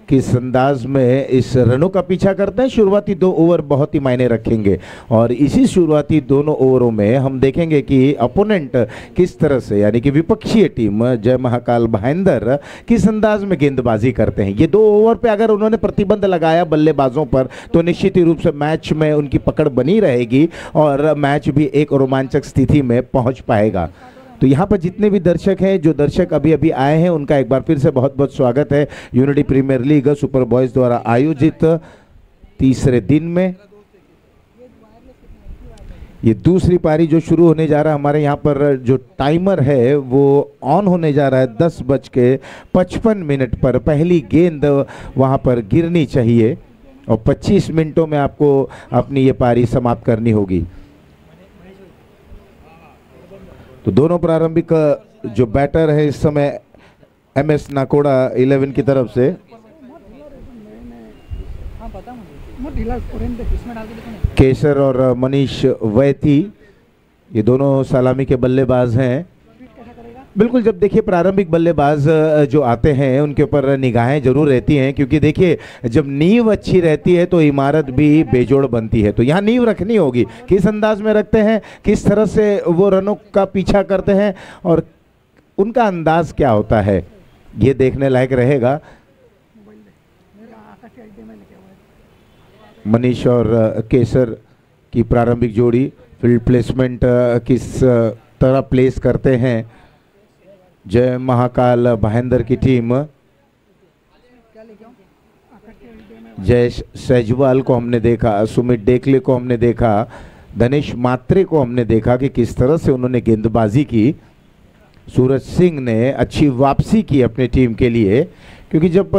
किस अंदाज में इस रनों का पीछा करते हैं। शुरुआती 2 ओवर बहुत ही मायने रखेंगे और इसी शुरुआती दोनों ओवरों में हम देखेंगे कि अपोनेंट किस तरह से, यानी कि विपक्षीय टीम जय महाकाल भाईंदर किस अंदाज में गेंदबाजी करते हैं। ये 2 ओवर पे अगर उन्होंने प्रतिबंध लगाया बल्लेबाजों पर तो निश्चित ही रूप से मैच में उनकी पकड़ बनी रहेगी और मैच भी एक रोमांचक स्थिति में पहुंच पाएगा। तो यहाँ पर जितने भी दर्शक हैं, जो दर्शक अभी अभी आए हैं, उनका एक बार फिर से बहुत बहुत स्वागत है unity premier league super boys द्वारा आयोजित तीसरे दिन में। ये दूसरी पारी जो शुरू होने जा रहा है, हमारे यहाँ पर जो टाइमर है वो ऑन होने जा रहा है 10:55 पर। पहली गेंद वहाँ पर गिरनी चाहिए और 25 मिनटों में आपको अपनी ये पारी समाप्त करनी होगी। तो दोनों प्रारंभिक जो बैटर है इस समय एमएस नाकोड़ा 11 की तरफ से केसर और मनीष वैती, ये दोनों सलामी के बल्लेबाज हैं। बिल्कुल, जब देखिए प्रारंभिक बल्लेबाज जो आते हैं उनके ऊपर निगाहें जरूर रहती हैं, क्योंकि देखिए जब नींव अच्छी रहती है तो इमारत भी बेजोड़ बनती है। तो यहाँ नींव रखनी होगी, किस अंदाज में रखते हैं, किस तरह से वो रनों का पीछा करते हैं और उनका अंदाज क्या होता है, ये देखने लायक रहेगा। मनीष और केसर की प्रारंभिक जोड़ी फील्ड प्लेसमेंट किस तरह प्लेस करते हैं जय महाकाल भाईंदर की टीम। जयेश सैजवाल को हमने देखा, सुमित डेकले को हमने देखा, धनेश मात्रे को हमने देखा कि किस तरह से उन्होंने गेंदबाजी की। सूरज सिंह ने अच्छी वापसी की अपनी टीम के लिए, क्योंकि जब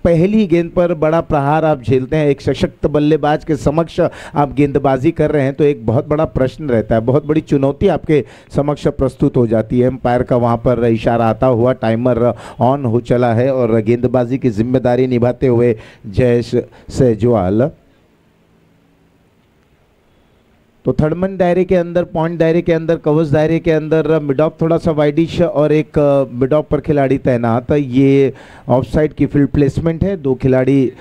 पहली गेंद पर बड़ा प्रहार आप झेलते हैं, एक सशक्त बल्लेबाज के समक्ष आप गेंदबाजी कर रहे हैं, तो एक बहुत बड़ा प्रश्न रहता है, बहुत बड़ी चुनौती आपके समक्ष प्रस्तुत हो जाती है। एम्पायर का वहां पर इशारा आता हुआ टाइमर ऑन हो चला है और गेंदबाजी की जिम्मेदारी निभाते हुए जयेश सैजवाल। तो थर्डमैन दायरे के अंदर, पॉइंट दायरे के अंदर, कवच दायरे के अंदर मिड ऑफ थोड़ा सा वाइडिश और एक मिड ऑफ पर खिलाड़ी तैनात। ये ऑफसाइड की फील्ड प्लेसमेंट है। 2 खिलाड़ी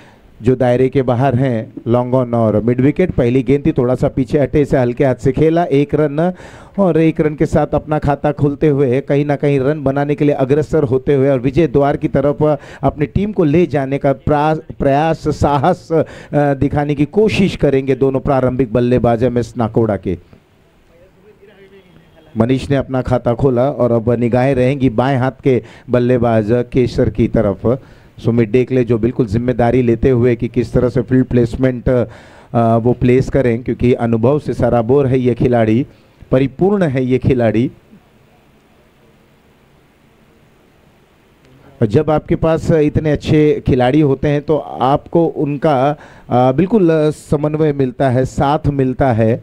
जो दायरे के बाहर हैं, लॉन्ग ऑन और मिड विकेट। पहली गेंद थी, थोड़ा सा पीछे हटे, से हल्के हाथ से खेला, 1 रन और 1 रन के साथ अपना खाता खोलते हुए कहीं ना कहीं रन बनाने के लिए अग्रसर होते हुए और विजय द्वार की तरफ अपनी टीम को ले जाने का प्रयास, साहस दिखाने की कोशिश करेंगे दोनों प्रारंभिक बल्लेबाज एमएस नाकोड़ा के। मनीष ने अपना खाता खोला और अब निगाहें रहेंगी बाएं हाथ के बल्लेबाज केसर की तरफ। सुमित डेकले जो बिल्कुल जिम्मेदारी लेते हुए कि किस तरह से फील्ड प्लेसमेंट वो प्लेस करें, क्योंकि अनुभव से सराबोर है ये खिलाड़ी, परिपूर्ण है ये खिलाड़ी। जब आपके पास इतने अच्छे खिलाड़ी होते हैं तो आपको उनका बिल्कुल समन्वय मिलता है, साथ मिलता है।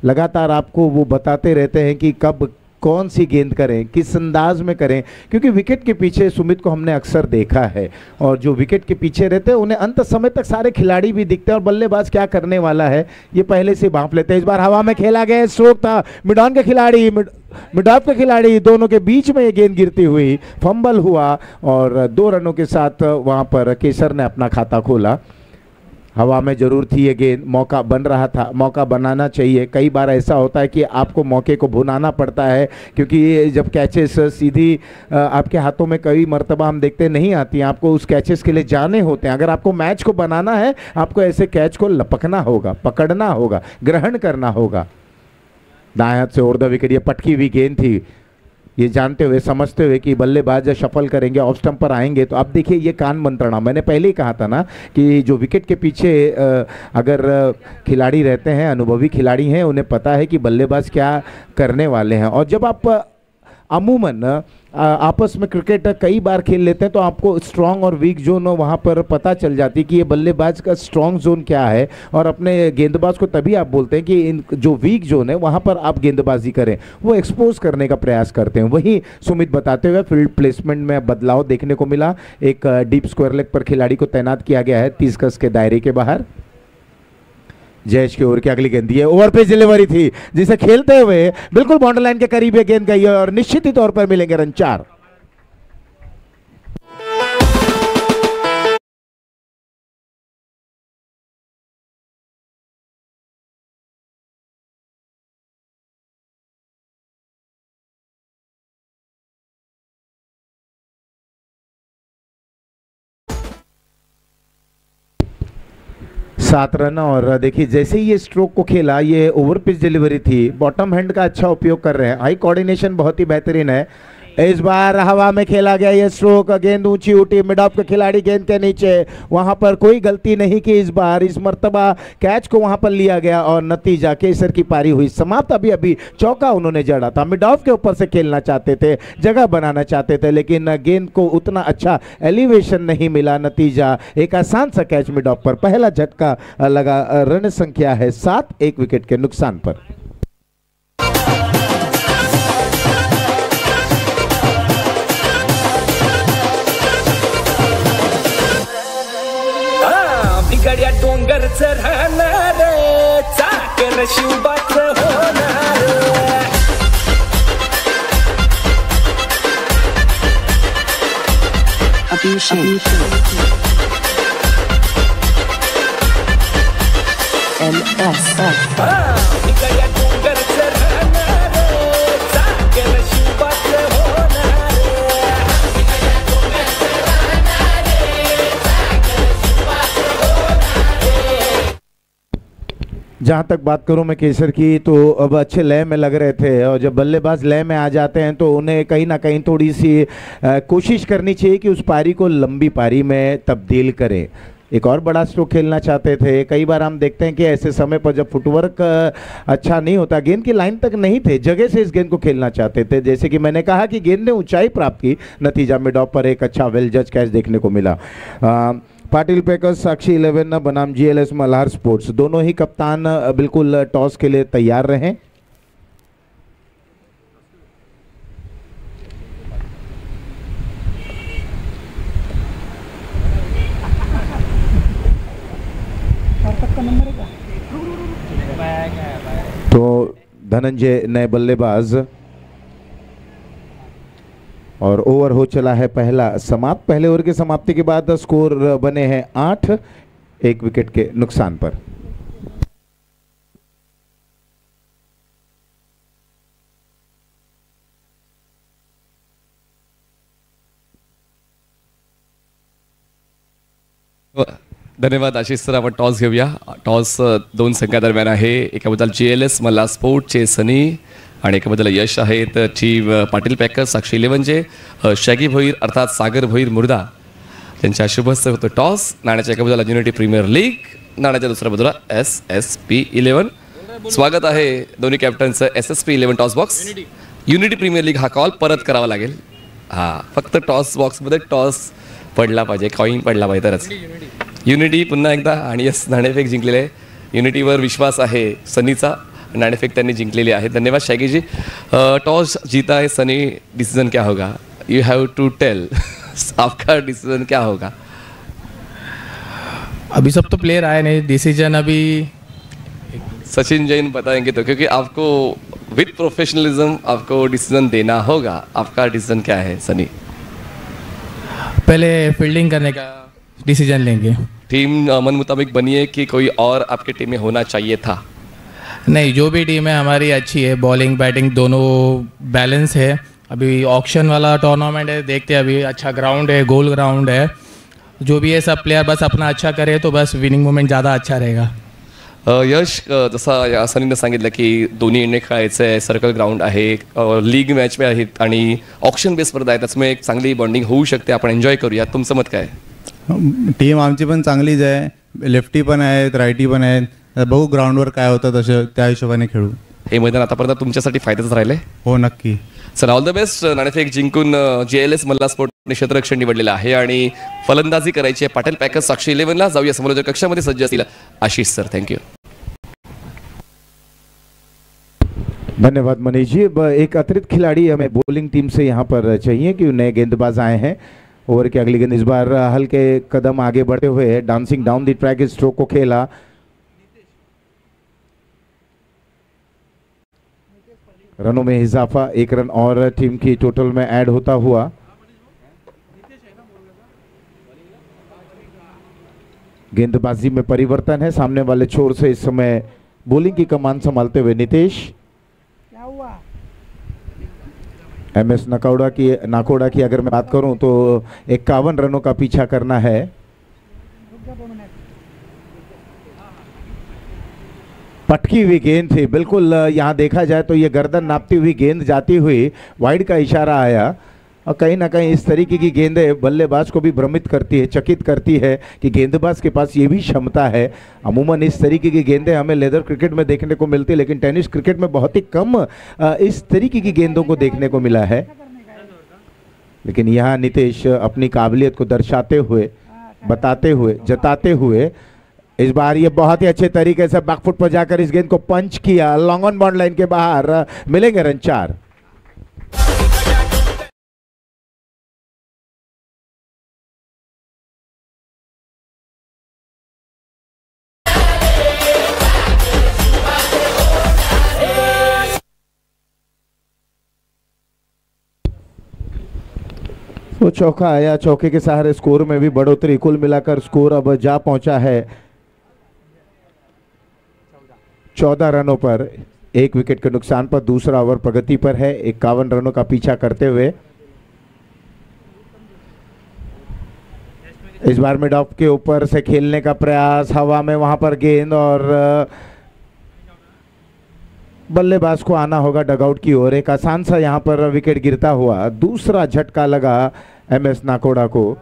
लगातार आपको वो बताते रहते हैं कि कब कौन सी गेंद करें, किस अंदाज में करें, क्योंकि विकेट के पीछे सुमित को हमने अक्सर देखा है और जो विकेट के पीछे रहते हैं उन्हें अंत समय तक सारे खिलाड़ी भी दिखते हैं और बल्लेबाज क्या करने वाला है ये पहले से भांप लेते हैं। इस बार हवा में खेला गया स्ट्रोक था, मिड ऑन के खिलाड़ी मिड ऑफ के खिलाड़ी दोनों के बीच में ये गेंद गिरती हुई फंबल हुआ और 2 रनों के साथ वहां पर केसर ने अपना खाता खोला। हवा में जरूर थी ये गेंद, मौका बन रहा था, मौका बनाना चाहिए। कई बार ऐसा होता है कि आपको मौके को भुनाना पड़ता है, क्योंकि ये जब कैचेस सीधी आपके हाथों में कई मर्तबा हम देखते नहीं आती हैं, आपको उस कैचेस के लिए जाने होते हैं। अगर आपको मैच को बनाना है आपको ऐसे कैच को लपकना होगा, पकड़ना होगा, ग्रहण करना होगा। दाएं हाथ से ओवर द विकेट, ये पटकी हुई गेंद थी, ये जानते हुए समझते हुए कि बल्लेबाज शफल करेंगे, ऑफ स्टंप पर आएंगे। तो अब देखिए ये कान मंत्रणा, मैंने पहले ही कहा था ना कि जो विकेट के पीछे अगर खिलाड़ी रहते हैं, अनुभवी खिलाड़ी हैं, उन्हें पता है कि बल्लेबाज क्या करने वाले हैं। और जब आप अमूमन आपस में क्रिकेट कई बार खेल लेते हैं तो आपको स्ट्रॉन्ग और वीक जोन वहाँ पर पता चल जाती है कि ये बल्लेबाज का स्ट्रॉन्ग जोन क्या है, और अपने गेंदबाज को तभी आप बोलते हैं कि इन जो वीक जोन है वहाँ पर आप गेंदबाजी करें, वो एक्सपोज करने का प्रयास करते हैं। वही सुमित बताते हुए फील्ड प्लेसमेंट में बदलाव देखने को मिला। एक डीप स्क्वायर लेग पर खिलाड़ी को तैनात किया गया है 30 गज के दायरे के बाहर। जयेश की ओर की अगली गेंद, ये ओवर पेज डिलीवरी थी जिसे खेलते हुए बिल्कुल बाउंड्री लाइन के करीब ये गेंद गई है और निश्चित ही तौर पर मिलेंगे रन 4। सात रन। और देखिए जैसे ही ये स्ट्रोक को खेला, ये ओवर पिच डिलीवरी थी, बॉटम हैंड का अच्छा उपयोग कर रहे हैं, हाई कोऑर्डिनेशन बहुत ही बेहतरीन है। इस बार हवा में खेला गया ये स्ट्रोक, गेंद ऊंची उठी, मिड ऑफ के खिलाड़ी गेंद के नीचे, वहां पर कोई गलती नहीं की। इस बार इस मर्तबा कैच को वहां पर लिया गया और नतीजा केसर की पारी हुई समाप्त। अभी अभी चौका उन्होंने जड़ा था, मिड ऑफ के ऊपर से खेलना चाहते थे, जगह बनाना चाहते थे, लेकिन गेंद को उतना अच्छा एलिवेशन नहीं मिला। नतीजा एक आसान सा कैच मिड ऑफ पर, पहला झटका लगा। रन संख्या है 7, 1 विकेट के नुकसान पर। गड्या डोंगरच राहणार, चाकर शिवबाच होणार। अभिषेक LSF गड्या डोंगरच राहणार, चाकर शिवबाच होणार। जहाँ तक बात करूँ मैं केसर की, तो अब अच्छे लय में लग रहे थे, और जब बल्लेबाज लय में आ जाते हैं तो उन्हें कहीं ना कहीं थोड़ी सी कोशिश करनी चाहिए कि उस पारी को लंबी पारी में तब्दील करें। एक और बड़ा स्ट्रोक खेलना चाहते थे। कई बार हम देखते हैं कि ऐसे समय पर जब फुटवर्क अच्छा नहीं होता, गेंद की लाइन तक नहीं थे, जगह से इस गेंद को खेलना चाहते थे। जैसे कि मैंने कहा कि गेंद ने ऊंचाई प्राप्त की, नतीजा मिड ऑफ पर एक अच्छा वेल जज कैच देखने को मिला। पाटिल पैकर्स, साक्षी 11 बनाम GLS मल्हार स्पोर्ट्स, दोनों ही कप्तान बिल्कुल टॉस के लिए तैयार रहे। तो धनंजय नए बल्लेबाज, और ओवर हो चला है पहला समाप्त। पहले ओवर की समाप्ति के बाद स्कोर बने हैं 8, 1 विकेट के नुकसान पर। धन्यवाद आशिष सर. आपण टॉस घेऊया. टॉस 2 संघादरम्यान आहे. एका बाजूला GLS मल्हार स्पोर्टचे सनी आणि एका बाजूला यश आहेत टीम पाटील पॅकर्स साक्षी 11चे शॅगी भोईर अर्थात सागर भोईर मुर्दा त्यांच्या शुभस्थ होतं टॉस. नाण्याच्या एका बाजूला युनिटी प्रीमियर लीग, नाण्याच्या दुसऱ्या बाजूला SSP 11. स्वागत आहे दोन्ही कॅप्टनचं. SSP 11 toss box. Unity premier league हा कॉल परत करावा लागेल. हां, फक्त टॉस बॉक्समध्ये टॉस पडला पाहिजे, कॉईन पडला पाहिजे तरच. युनिटी पुन्हा एकदा आणि यस नाणेफेक जिंकलेले आहे. युनिटीवर विश्वास आहे सनीचा, नाणेफेक त्यांनी जिंकलेली आहे. धन्यवाद शॅगीजी. टॉस जीता है सनी, डिसीजन क्या होगा? यू हैव टू टेल आपका डिसीजन क्या होगा? अभी सब तो प्लेयर आए नहीं, डिसीजन अभी सचिन जैन बताएंगे तो, क्योंकि आपको विथ प्रोफेशनलिज्म आपको डिसीजन देना होगा. आपका डिसीजन क्या है सनी? पहले फील्डिंग करने का डिसीजन लेंगे. टीम मन मुताबिक बनी है कि कोई और आपके टीम में होना चाहिए था? नहीं, जो भी टीम है हमारी अच्छी है, बॉलिंग बैटिंग दोनों बैलेंस है. अभी ऑक्शन वाला टूर्नामेंट है, देखते हैं. अभी अच्छा ग्राउंड है, गोल ग्राउंड है. जो भी है सब प्लेयर बस अपना अच्छा करे तो बस विनिंग मोमेंट ज़्यादा अच्छा रहेगा. यश, जसं सनीने सांगितलं की दोन्ही इंडे खेळायचं आहे, सर्कल ग्राउंड आहे, लीग मॅच में आहेत आणि ऑक्शन बेस स्पर्धा आहे, त्याच्यामुळे एक चांगली बॉन्डिंग होऊ शकते. आपण एन्जॉय करूया. तुमचं मत काय? टीम आमची पण चांगलीच आहे, लेफ्टी पण आहेत, रायटी पण आहेत. बघू ग्राउंडवर काय होतं तसं त्या हिशोबाने खेळू. हे मैदान आतापर्यंत तुमच्यासाठी फायद्याचं राहिले? हो, नक्की. Sir, all the best. नाणेफेक जिंकून JLS मल्ला स्पोर्टने क्षेत्ररक्षण निवडलेलं आहे आणि फलंदाजी करायची आहे पाटील पॅकर्स साक्षी 11ला. जाऊया समोरच्या कक्षामध्ये सज्ज असतील आशिष सर. थँक्यू. धन्यवाद मनीष जी. एक अतिरिक्त खिलाड़ी हमें बॉलिंग टीम से यहाँ पर चाहिए कि नए गेंदबाज आए हैं. ओवर की अगली गेंद इस बार हल्के कदम आगे बढ़ते हुए डांसिंग डाउन द ट्रैक इस स्ट्रोक को खेला. रनों में इजाफा, 1 रन और टीम की टोटल में ऐड होता हुआ. गेंदबाजी में परिवर्तन है. सामने वाले छोर से इस समय बॉलिंग की कमान संभालते हुए नितेश. MS नाकोड़ा की अगर मैं बात करूं तो 51 रनों का पीछा करना है. पटकी हुई गेंद थी, बिल्कुल यहां देखा जाए तो ये गर्दन नापती हुई गेंद जाती हुई वाइड का इशारा आया. और कहीं ना कहीं इस तरीके की गेंदें बल्लेबाज को भी भ्रमित करती है, चकित करती है कि गेंदबाज के पास ये भी क्षमता है. अमूमन इस तरीके की गेंदें हमें लेदर क्रिकेट में देखने को मिलती है, लेकिन टेनिस क्रिकेट में बहुत ही कम इस तरीके की गेंदों को देखने को मिला है. लेकिन यहाँ नितेश अपनी काबिलियत को दर्शाते हुए, बताते हुए, जताते हुए इस बार ये बहुत ही अच्छे तरीके से बैकफुट पर जाकर इस गेंद को पंच किया. लॉन्ग ऑन बाउंड लाइन के बाहर मिलेंगे रन 4. तो चौका आया, चौके के सहारे स्कोर में भी बढ़ोतरी. कुल मिलाकर स्कोर अब जा पहुंचा है 14 रनों पर. 1 विकेट के नुकसान पर दूसरा ओवर प्रगति पर है. 51 रनों का पीछा करते हुए इस बार मिड ऑफ के ऊपर से खेलने का प्रयास. हवा में वहां पर गेंद और बल्लेबाज को आना होगा डगआउट की ओर. एक आसान सा यहां पर विकेट गिरता हुआ. दूसरा झटका लगा MS नाकोड़ा को.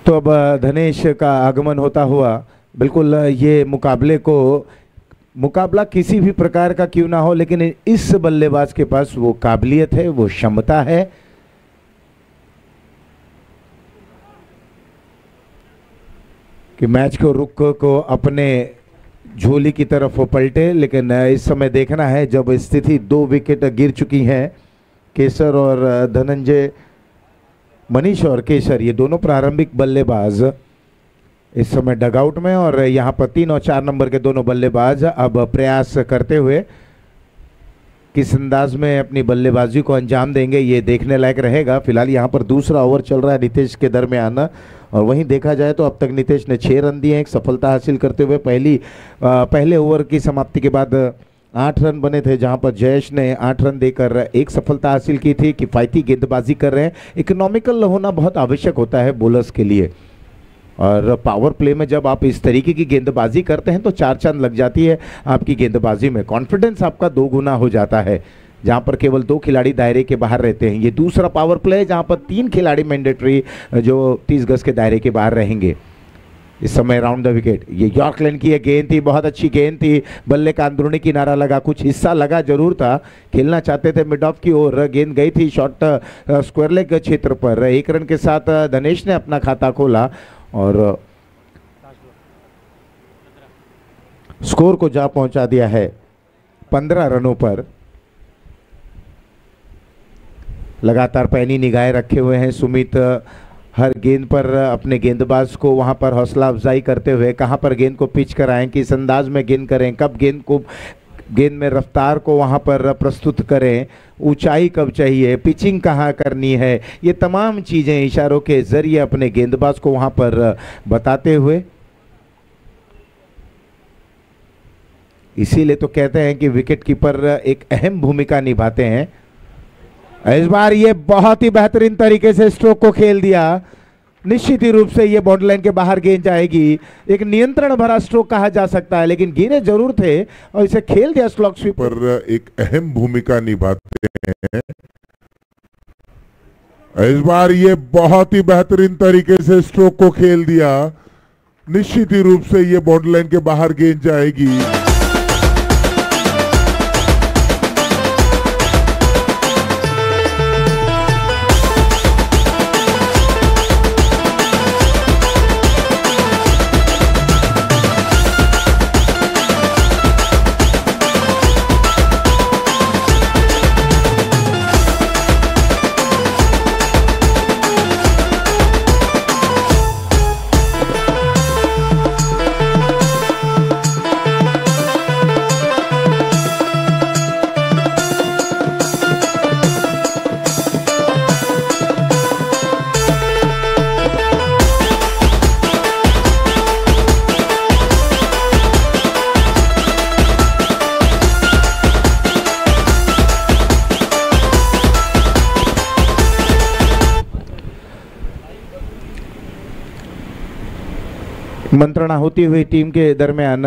तो अब धनेश का आगमन होता हुआ. बिल्कुल ये मुकाबला किसी भी प्रकार का क्यों ना हो, लेकिन इस बल्लेबाज के पास वो काबिलियत है, वो क्षमता है. कि मैच को रुख को अपने झोली की तरफ वो पलटे. लेकिन इस समय देखना है जब स्थिति 2 विकेट गिर चुकी हैं. केसर और धनंजय, मनीष और केसर, ये दोनों प्रारंभिक बल्लेबाज इस समय डगआउट में. और यहाँ पर 3 और 4 नंबर के दोनों बल्लेबाज अब प्रयास करते हुए किस अंदाज में अपनी बल्लेबाजी को अंजाम देंगे ये देखने लायक रहेगा। फिलहाल यहाँ पर दूसरा ओवर चल रहा है नितेश के दरमियान, और वहीं देखा जाए तो अब तक नितेश ने 6 रन दिए हैं, एक सफलता हासिल करते हुए। पहले ओवर की समाप्ति के बाद 8 रन बने थे, जहां पर जयेश ने 8 रन देकर एक सफलता हासिल की थी। किफायती गेंदबाजी कर रहे हैं। इकोनॉमिकल होना बहुत आवश्यक होता है बॉलर्स के लिए, और पावर प्ले में जब आप इस तरीके की गेंदबाजी करते हैं तो 4 चांद लग जाती है आपकी गेंदबाजी में। कॉन्फिडेंस आपका 2 गुना हो जाता है, जहां पर केवल 2 खिलाड़ी दायरे के बाहर रहते हैं। ये दूसरा पावर प्ले है जहां पर 3 खिलाड़ी मैंडेटरी जो 30 गज के दायरे के बाहर रहेंगे। इस समय राउंड द विकेट, ये यॉर्कलैंड की ये गेंद थी, बहुत अच्छी गेंद थी। बल्ले का अंदरूनी किनारा लगा, कुछ हिस्सा लगा जरूर था। खेलना चाहते थे मिड ऑफ की ओर, गेंद गई थी शॉर्ट स्क्वायर लेग क्षेत्र पर। 1 रन के साथ धनेश ने अपना खाता खोला और स्कोर को जा पहुंचा दिया है 15 रनों पर। लगातार पैनी निगाहें रखे हुए हैं सुमित, हर गेंद पर अपने गेंदबाज को वहां पर हौसला अफजाई करते हुए, कहां पर गेंद को पिच कराएं, किस अंदाज में गेंद करें, कब गेंद में रफ्तार को वहां पर प्रस्तुत करें, ऊंचाई कब चाहिए, पिचिंग कहां करनी है, ये तमाम चीजें इशारों के जरिए अपने गेंदबाज को वहां पर बताते हुए। इसीलिए तो कहते हैं कि विकेट कीपर एक अहम भूमिका निभाते हैं। इस बार ये बहुत ही बेहतरीन तरीके से स्ट्रोक को खेल दिया। निश्चित ही रूप से ये बाउंड्री लाइन के बाहर गेंद जाएगी। एक नियंत्रण भरा स्ट्रोक कहा जा सकता है, लेकिन गिरे जरूर थे और इसे खेल दिया स्लॉग स्वीप पर एक अहम भूमिका निभाते हैं। इस बार ये बहुत ही बेहतरीन तरीके से स्ट्रोक को खेल दिया। निश्चित ही रूप से ये बाउंड्री लाइन के बाहर गेंद जाएगी। मंत्रणा होती हुई टीम के दरमियान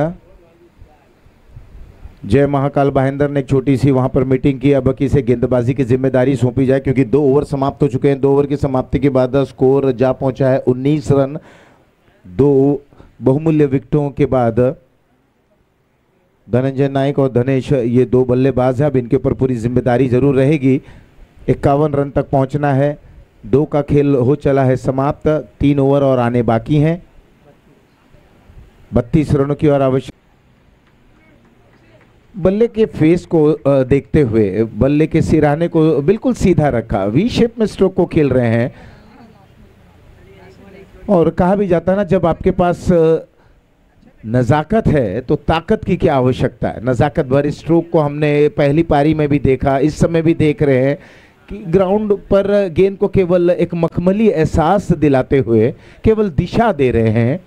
जय महाकाल भाईंदर ने एक छोटी सी वहां पर मीटिंग की। अब किसे गेंदबाजी की जिम्मेदारी सौंपी जाए, क्योंकि 2 ओवर समाप्त हो चुके हैं। 2 ओवर की समाप्ति के बाद स्कोर जा पहुंचा है 19 रन। 2 बहुमूल्य विकेटों के बाद धनंजय नायक और धनेश ये 2 बल्लेबाज हैं। अब इनके ऊपर पूरी जिम्मेदारी जरूर रहेगी। 51 रन तक पहुंचना है। 2 का खेल हो चला है समाप्त, 3 ओवर और आने बाकी हैं। 32 रनों की और आवश्यक। बल्ले के फेस को देखते हुए बल्ले के सिराने को बिल्कुल सीधा रखा, वी शेप में स्ट्रोक को खेल रहे हैं। और कहा भी जाता है ना, जब आपके पास नज़ाकत है तो ताकत की क्या आवश्यकता है। नज़ाकत भरे स्ट्रोक को हमने पहली पारी में भी देखा, इस समय भी देख रहे हैं कि ग्राउंड पर गेंद को केवल एक मखमली एहसास दिलाते हुए केवल दिशा दे रहे हैं,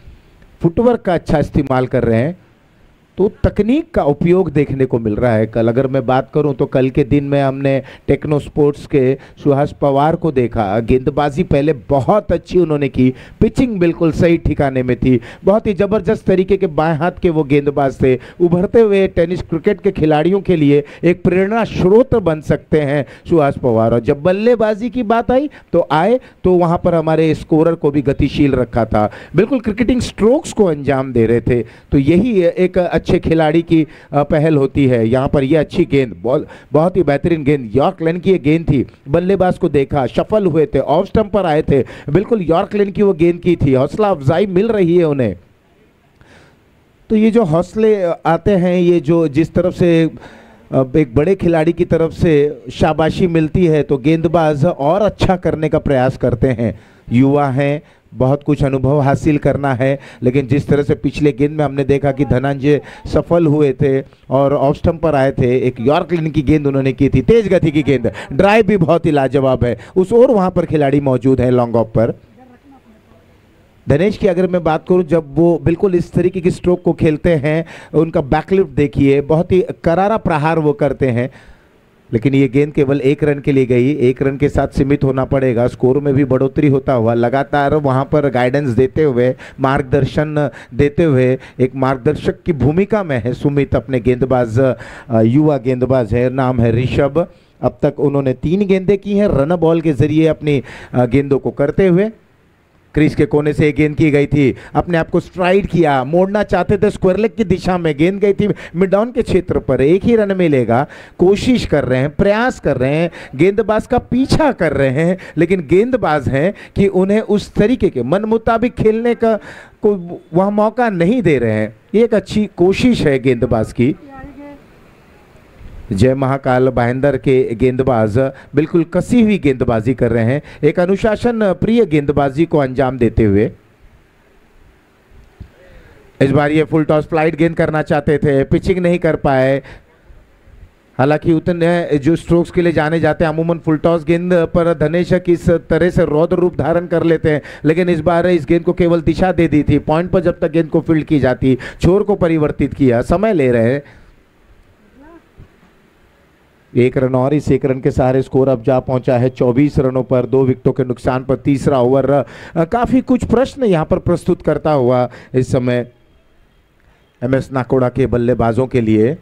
फुटवर्क का अच्छा इस्तेमाल कर रहे हैं। तो तकनीक का उपयोग देखने को मिल रहा है। कल अगर मैं बात करूं तो कल के दिन में हमने टेक्नो स्पोर्ट्स के सुहास पवार को देखा। गेंदबाजी पहले बहुत अच्छी उन्होंने की, पिचिंग बिल्कुल सही ठिकाने में थी, बहुत ही ज़बरदस्त तरीके के बाएं हाथ के वो गेंदबाज थे। उभरते हुए टेनिस क्रिकेट के खिलाड़ियों के लिए एक प्रेरणा स्रोत बन सकते हैं सुहास पवार। और जब बल्लेबाजी की बात आई तो वहाँ पर हमारे स्कोरर को भी गतिशील रखा था, बिल्कुल क्रिकेटिंग स्ट्रोक्स को अंजाम दे रहे थे। तो यही एक अच्छे खिलाड़ी की पहल होती है। यहाँ पर यह अच्छी गेंद, बहुत ही बेहतरीन गेंद, यॉर्कलैंड की ये गेंद थी। बल्लेबाज को देखा, शफल हुए थे, ऑफ स्टंप पर आए थे, बिल्कुल यॉर्कलैंड की वो गेंद की थी। हौसला अफजाई मिल रही है उन्हें। तो ये जो हौसले आते हैं, ये जो जिस तरफ से एक बड़े खिलाड़ी की तरफ से शाबाशी मिलती है तो गेंदबाज और अच्छा करने का प्रयास करते हैं। युवा हैं, बहुत कुछ अनुभव हासिल करना है, लेकिन जिस तरह से पिछले गेंद में हमने देखा कि धनंजय सफल हुए थे और ऑफ स्टंप पर आए थे, एक यॉर्कलिन की गेंद उन्होंने की थी, तेज गति की गेंद, ड्राइव भी बहुत ही लाजवाब है, उस और वहां पर खिलाड़ी मौजूद है लॉन्ग ऑफ पर। दिनेश की अगर मैं बात करूं, जब वो बिल्कुल इस तरीके की स्ट्रोक को खेलते हैं, उनका बैकलिफ्ट देखिए, बहुत ही करारा प्रहार वो करते हैं, लेकिन ये गेंद केवल 1 रन के लिए गई, 1 रन के साथ सीमित होना पड़ेगा। स्कोर में भी बढ़ोतरी होता हुआ, लगातार वहां पर गाइडेंस देते हुए, मार्गदर्शन देते हुए, एक मार्गदर्शक की भूमिका में है सुमित, अपने गेंदबाज, युवा गेंदबाज है, नाम है ऋषभ। अब तक उन्होंने 3 गेंदें की हैं रन बॉल के जरिए अपनी गेंदों को करते हुए। क्रीज के कोने से एक गेंद की गई थी, अपने आप को स्ट्राइड किया, मोड़ना चाहते थे स्क्वायर लेग की दिशा में, गेंद गई थी मिड डाउन के क्षेत्र पर, 1 ही रन मिलेगा। कोशिश कर रहे हैं, प्रयास कर रहे हैं, गेंदबाज का पीछा कर रहे हैं, लेकिन गेंदबाज हैं कि उन्हें उस तरीके के मन मुताबिक खेलने का को वह मौका नहीं दे रहे हैं। ये एक अच्छी कोशिश है गेंदबाज की। जय महाकाल भाईंदर के गेंदबाज बिल्कुल कसी हुई गेंदबाजी कर रहे हैं, एक अनुशासन प्रिय गेंदबाजी को अंजाम देते हुए। इस बार ये फुल टॉस फ्लाइट गेंद करना चाहते थे, पिचिंग नहीं कर पाए। हालांकि उतने जो स्ट्रोक्स के लिए जाने जाते हैं अमूमन फुल टॉस गेंद पर धनेश किस तरह से रौद्र रूप धारण कर लेते हैं, लेकिन इस बार इस गेंद को केवल दिशा दे दी थी, पॉइंट पर जब तक गेंद को फील्ड की जाती, छोर को परिवर्तित किया, समय ले रहे हैं। 1 रन और इस 1 रन के सहारे स्कोर अब जा पहुंचा है 24 रनों पर, 2 विकेटों के नुकसान पर। तीसरा ओवर काफी कुछ प्रश्न यहां पर प्रस्तुत करता हुआ इस समय एमएस नाकोड़ा के बल्लेबाजों के लिए।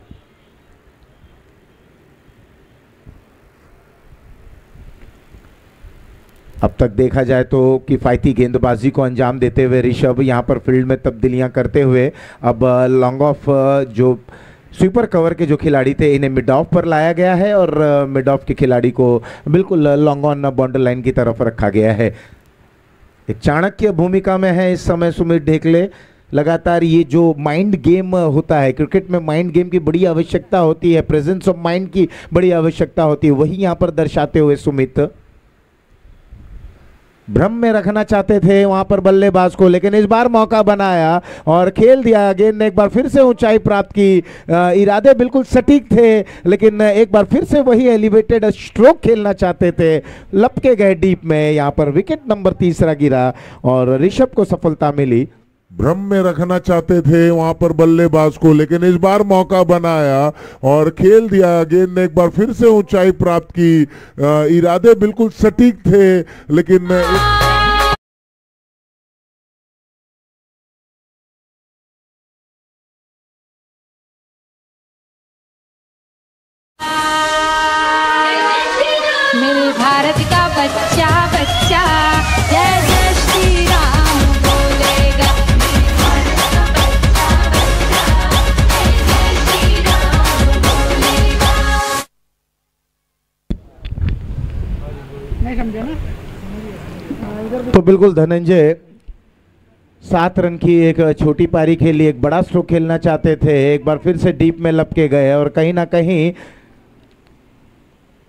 अब तक देखा जाए तो किफायती गेंदबाजी को अंजाम देते हुए ऋषभ यहां पर फील्ड में तब्दीलियां करते हुए अब लॉन्ग ऑफ जो स्वीपर कवर के जो खिलाड़ी थे इन्हें मिड ऑफ पर लाया गया है और मिड ऑफ के खिलाड़ी को बिल्कुल लॉन्ग ऑन बाउंड्री लाइन की तरफ रखा गया है। एक चाणक्य भूमिका में है इस समय सुमित ढेकले। लगातार ये जो माइंड गेम होता है, क्रिकेट में माइंड गेम की बड़ी आवश्यकता होती है, प्रेजेंस ऑफ माइंड की बड़ी आवश्यकता होती है, वही यहाँ पर दर्शाते हुए सुमित भ्रम में रखना चाहते थे वहां पर बल्लेबाज को, लेकिन इस बार मौका बनाया और खेल दिया। गेंद ने एक बार फिर से ऊंचाई प्राप्त की, इरादे बिल्कुल सटीक थे, लेकिन एक बार फिर से वही एलिवेटेड स्ट्रोक खेलना चाहते थे, लपके गए डीप में। यहां पर विकेट नंबर 3 गिरा और ऋषभ को सफलता मिली। भ्रम में रखना चाहते थे वहां पर बल्लेबाज को, लेकिन इस बार मौका बनाया और खेल दिया। गेंद ने एक बार फिर से ऊंचाई प्राप्त की, इरादे बिल्कुल सटीक थे, लेकिन मेरे भारत का बच्चा बच्चा जय जय श्री राम बोलेगा। तो बिल्कुल धनंजय 7 रन की एक छोटी पारी खेली, एक बड़ा स्ट्रोक खेलना चाहते थे, एक बार फिर से डीप में लपके गए और कहीं ना कहीं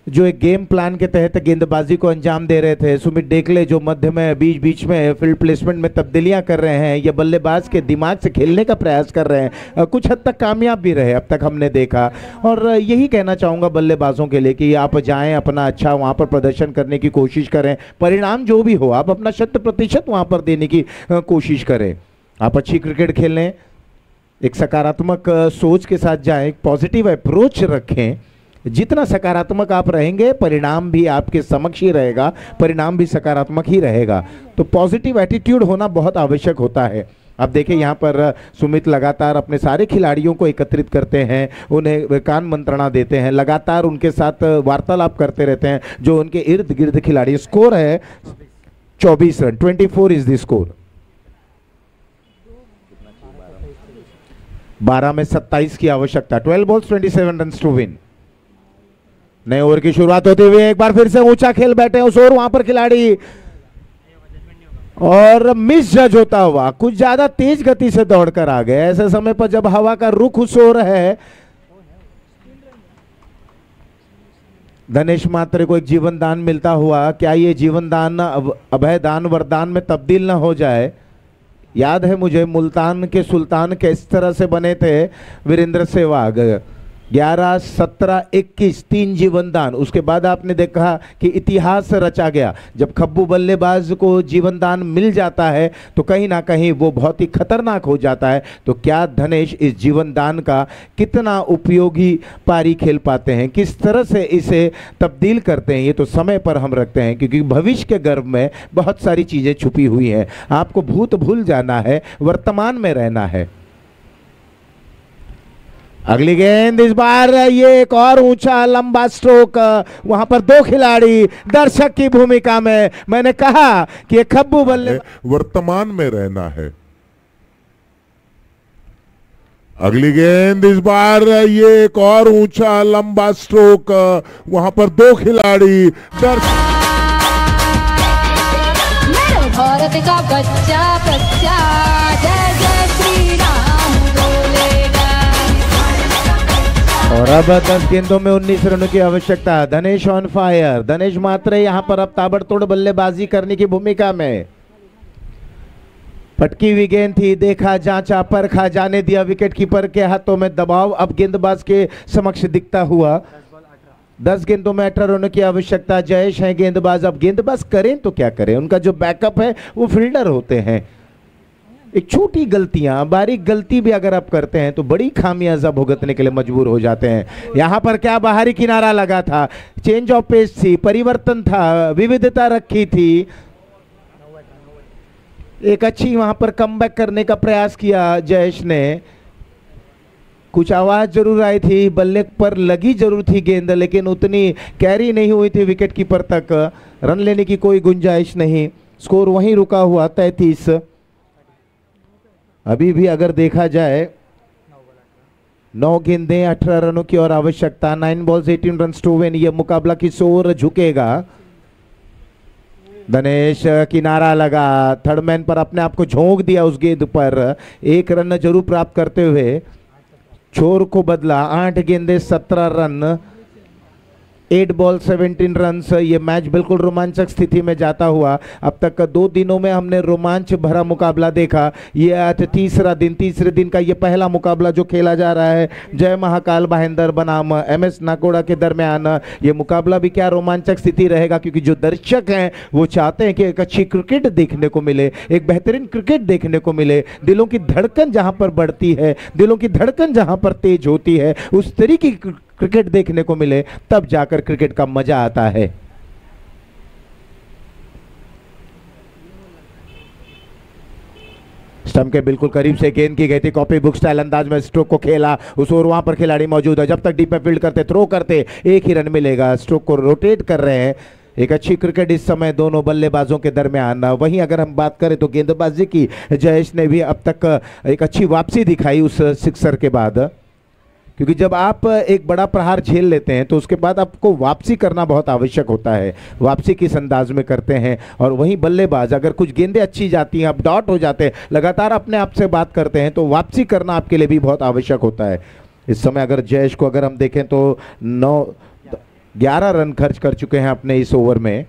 जो एक गेम प्लान के तहत गेंदबाजी को अंजाम दे रहे थे सुमित ढेकले, जो मध्य में बीच बीच में फील्ड प्लेसमेंट में तब्दीलियां कर रहे हैं, ये बल्लेबाज के दिमाग से खेलने का प्रयास कर रहे हैं, कुछ हद तक कामयाब भी रहे अब तक हमने देखा। और यही कहना चाहूँगा बल्लेबाजों के लिए कि आप जाएं, अपना अच्छा वहाँ पर प्रदर्शन करने की कोशिश करें, परिणाम जो भी हो आप अपना 100% वहाँ पर देने की कोशिश करें। आप अच्छी क्रिकेट खेलें, एक सकारात्मक सोच के साथ जाएं, एक पॉजिटिव अप्रोच रखें। जितना सकारात्मक आप रहेंगे परिणाम भी आपके समक्ष ही रहेगा, परिणाम भी सकारात्मक ही रहेगा। तो पॉजिटिव एटीट्यूड होना बहुत आवश्यक होता है। अब देखिए यहाँ पर सुमित लगातार अपने सारे खिलाड़ियों को एकत्रित करते हैं, उन्हें कान मंत्रणा देते हैं, लगातार उनके साथ वार्तालाप करते रहते हैं जो उनके इर्द गिर्द खिलाड़ी। स्कोर है 24 रन, 24 इज द स्कोर। 12 में 27 की आवश्यकता, 12 बॉल्स 27 रन टू विन। नए ओवर की शुरुआत होते हुए एक बार फिर से ऊंचा खेल बैठे उस ओर वहां पर खिलाड़ी और मिस जज होता हुआ कुछ ज्यादा तेज गति से दौड़कर आ गए। ऐसे समय पर जब हवा का रुख उस ओर है धनेश मात्रे को एक जीवन दान मिलता हुआ, क्या ये जीवन दान अभय दान वरदान में तब्दील न हो जाए। याद है मुझे मुल्तान के सुल्तान किस तरह से बने थे, वीरेंद्र सहवाग 11, 17, 21 3 जीवन दान। उसके बाद आपने देखा कि इतिहास रचा गया। जब खब्बू बल्लेबाज को जीवन दान मिल जाता है तो कहीं ना कहीं वो बहुत ही खतरनाक हो जाता है। तो क्या धनेश इस जीवन दान का कितना उपयोगी पारी खेल पाते हैं, किस तरह से इसे तब्दील करते हैं, ये तो समय पर हम रखते हैं, क्योंकि भविष्य के गर्भ में बहुत सारी चीज़ें छुपी हुई हैं। आपको भूत भूल जाना है, वर्तमान में रहना है। अगली गेंद इस बार ये एक और ऊंचा लंबा स्ट्रोक, वहां पर 2 खिलाड़ी दर्शक की भूमिका में। मैंने कहा कि ये खब्बू बल्ले वर्तमान में रहना है। अगली गेंद इस बार ये एक और ऊंचा लंबा स्ट्रोक, वहां पर 2 खिलाड़ी दर्शक। मेरे भारत का बच्चा बच्चा जय जय श्री राम बोलेगा। और अब 10 गेंदों में 19 रनों की आवश्यकता। धनेश ऑन फायर। धनेश मात्रे यहां पर अब ताबड़तोड़ बल्लेबाजी करने की भूमिका में। पटकी हुई गेंद थी, देखा जांचा परखा, जाने दिया विकेट कीपर के हाथों में दबाव अब गेंदबाज के समक्ष दिखता हुआ। 10 गेंदों में 18 रनों की आवश्यकता। जयेश है गेंदबाज। अब गेंदबाज करें तो क्या करें, उनका जो बैकअप है वो फील्डर होते हैं। एक छोटी गलतियां, बारीक गलती भी अगर आप करते हैं तो बड़ी खामियाजा भुगतने के लिए मजबूर हो जाते हैं। यहां पर क्या बाहरी किनारा लगा था, चेंज ऑफ पेस थी, परिवर्तन था, विविधता रखी थी। एक अच्छी वहां पर कमबैक करने का प्रयास किया जयेश ने। कुछ आवाज जरूर आई थी, बल्ले पर लगी जरूर थी गेंद, लेकिन उतनी कैरी नहीं हुई थी विकेट कीपर तक। रन लेने की कोई गुंजाइश नहीं। स्कोर वहीं रुका हुआ 33। अभी भी अगर देखा जाए 9 गेंदें 18 रनों की और आवश्यकता। 9 बॉल्स 18 रन टू विन। ये मुकाबला किस ओर झुकेगा। धनेश किनारा लगा, थर्डमैन पर अपने आप को झोंक दिया उस गेंद पर। 1 रन जरूर प्राप्त करते हुए छोर को बदला। 8 गेंदे 17 रन, 8 बॉल 17 रन्स। ये मैच बिल्कुल रोमांचक स्थिति में जाता हुआ। अब तक 2 दिनों में हमने रोमांच भरा मुकाबला देखा। ये आज तीसरा दिन, तीसरे दिन का ये पहला मुकाबला जो खेला जा रहा है जय महाकाल भाईंदर बनाम MS नाकोड़ा के दरमियान। ये मुकाबला भी क्या रोमांचक स्थिति रहेगा, क्योंकि जो दर्शक हैं वो चाहते हैं कि एक अच्छी क्रिकेट देखने को मिले, एक बेहतरीन क्रिकेट देखने को मिले। दिलों की धड़कन जहां पर बढ़ती है, दिलों की धड़कन जहां पर तेज होती है, उस तरीके की क्रिकेट देखने को मिले, तब जाकर क्रिकेट का मजा आता है। स्टंप के बिल्कुल करीब से गेंद की गई थी, कॉपी बुक स्टाइल अंदाज में स्ट्रोक को खेला। उस ओर वहां पर खिलाड़ी मौजूद है। जब तक डीप में फील्ड करते, थ्रो करते, 1 ही रन मिलेगा। स्ट्रोक को रोटेट कर रहे हैं। एक अच्छी क्रिकेट इस समय दोनों बल्लेबाजों के दरमियान। वहीं अगर हम बात करें तो गेंदबाजी की, जयेश ने भी अब तक एक अच्छी वापसी दिखाई उस सिक्सर के बाद, क्योंकि जब आप एक बड़ा प्रहार झेल लेते हैं तो उसके बाद आपको वापसी करना बहुत आवश्यक होता है। वापसी किस अंदाज में करते हैं। और वहीं बल्लेबाज अगर कुछ गेंदें अच्छी जाती हैं, आप डॉट हो जाते हैं, लगातार अपने आप से बात करते हैं, तो वापसी करना आपके लिए भी बहुत आवश्यक होता है। इस समय अगर जयेश को अगर हम देखें तो 11 रन खर्च कर चुके हैं अपने इस ओवर में।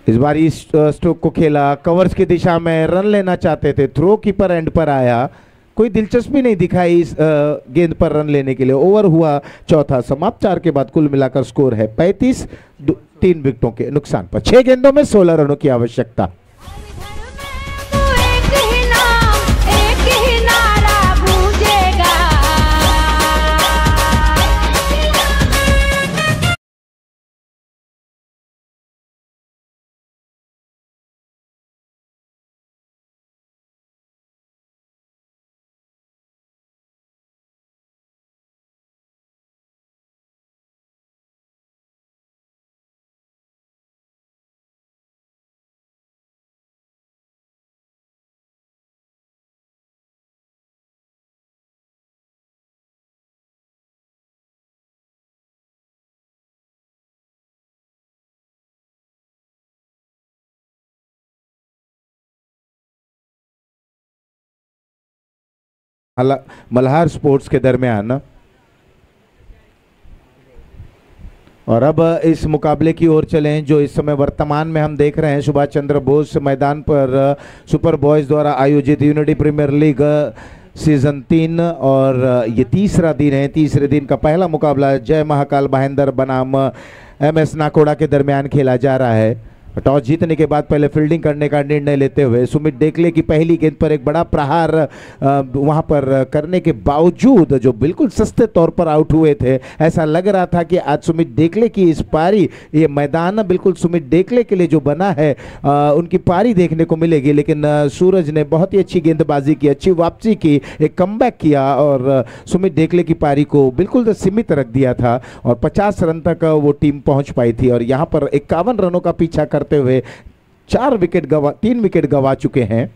इस बार इस स्ट्रोक को खेला, कवर्स की दिशा में रन लेना चाहते थे, थ्रो कीपर एंड पर आया, कोई दिलचस्पी नहीं दिखाई इस गेंद पर रन लेने के लिए। ओवर हुआ चौथा समाप्त। 4 के बाद कुल मिलाकर स्कोर है 35, 3 विकेटों के नुकसान पर। 6 गेंदों में 16 रनों की आवश्यकता। एक ही नाम एक ही नारा गूंजेगा। मल्हार स्पोर्ट्स के दरमियान और अब इस मुकाबले की ओर चलें जो इस समय वर्तमान में हम देख रहे हैं सुभाष चंद्र बोस मैदान पर सुपर बॉयज़ द्वारा आयोजित यूनिटी प्रीमियर लीग सीजन 3 और ये तीसरा दिन है। तीसरे दिन का पहला मुकाबला जय महाकाल भाईंदर बनाम MS नाकोड़ा के दरमियान खेला जा रहा है। टॉस जीतने के बाद पहले फील्डिंग करने का निर्णय लेते हुए सुमित डेकले की पहली गेंद पर एक बड़ा प्रहार वहां पर करने के बावजूद जो बिल्कुल सस्ते तौर पर आउट हुए थे, ऐसा लग रहा था कि आज सुमित डेकले की इस पारी, ये मैदान बिल्कुल सुमित डेकले के लिए जो बना है उनकी पारी देखने को मिलेगी। लेकिन सूरज ने बहुत ही अच्छी गेंदबाजी की, अच्छी वापसी की, एक कमबैक किया और सुमित डेकले की पारी को बिल्कुल सीमित रख दिया था और 50 रन तक वो टीम पहुंच पाई थी। और यहाँ पर 51 रनों का पीछा करते हुए 3 विकेट गवा चुके हैं।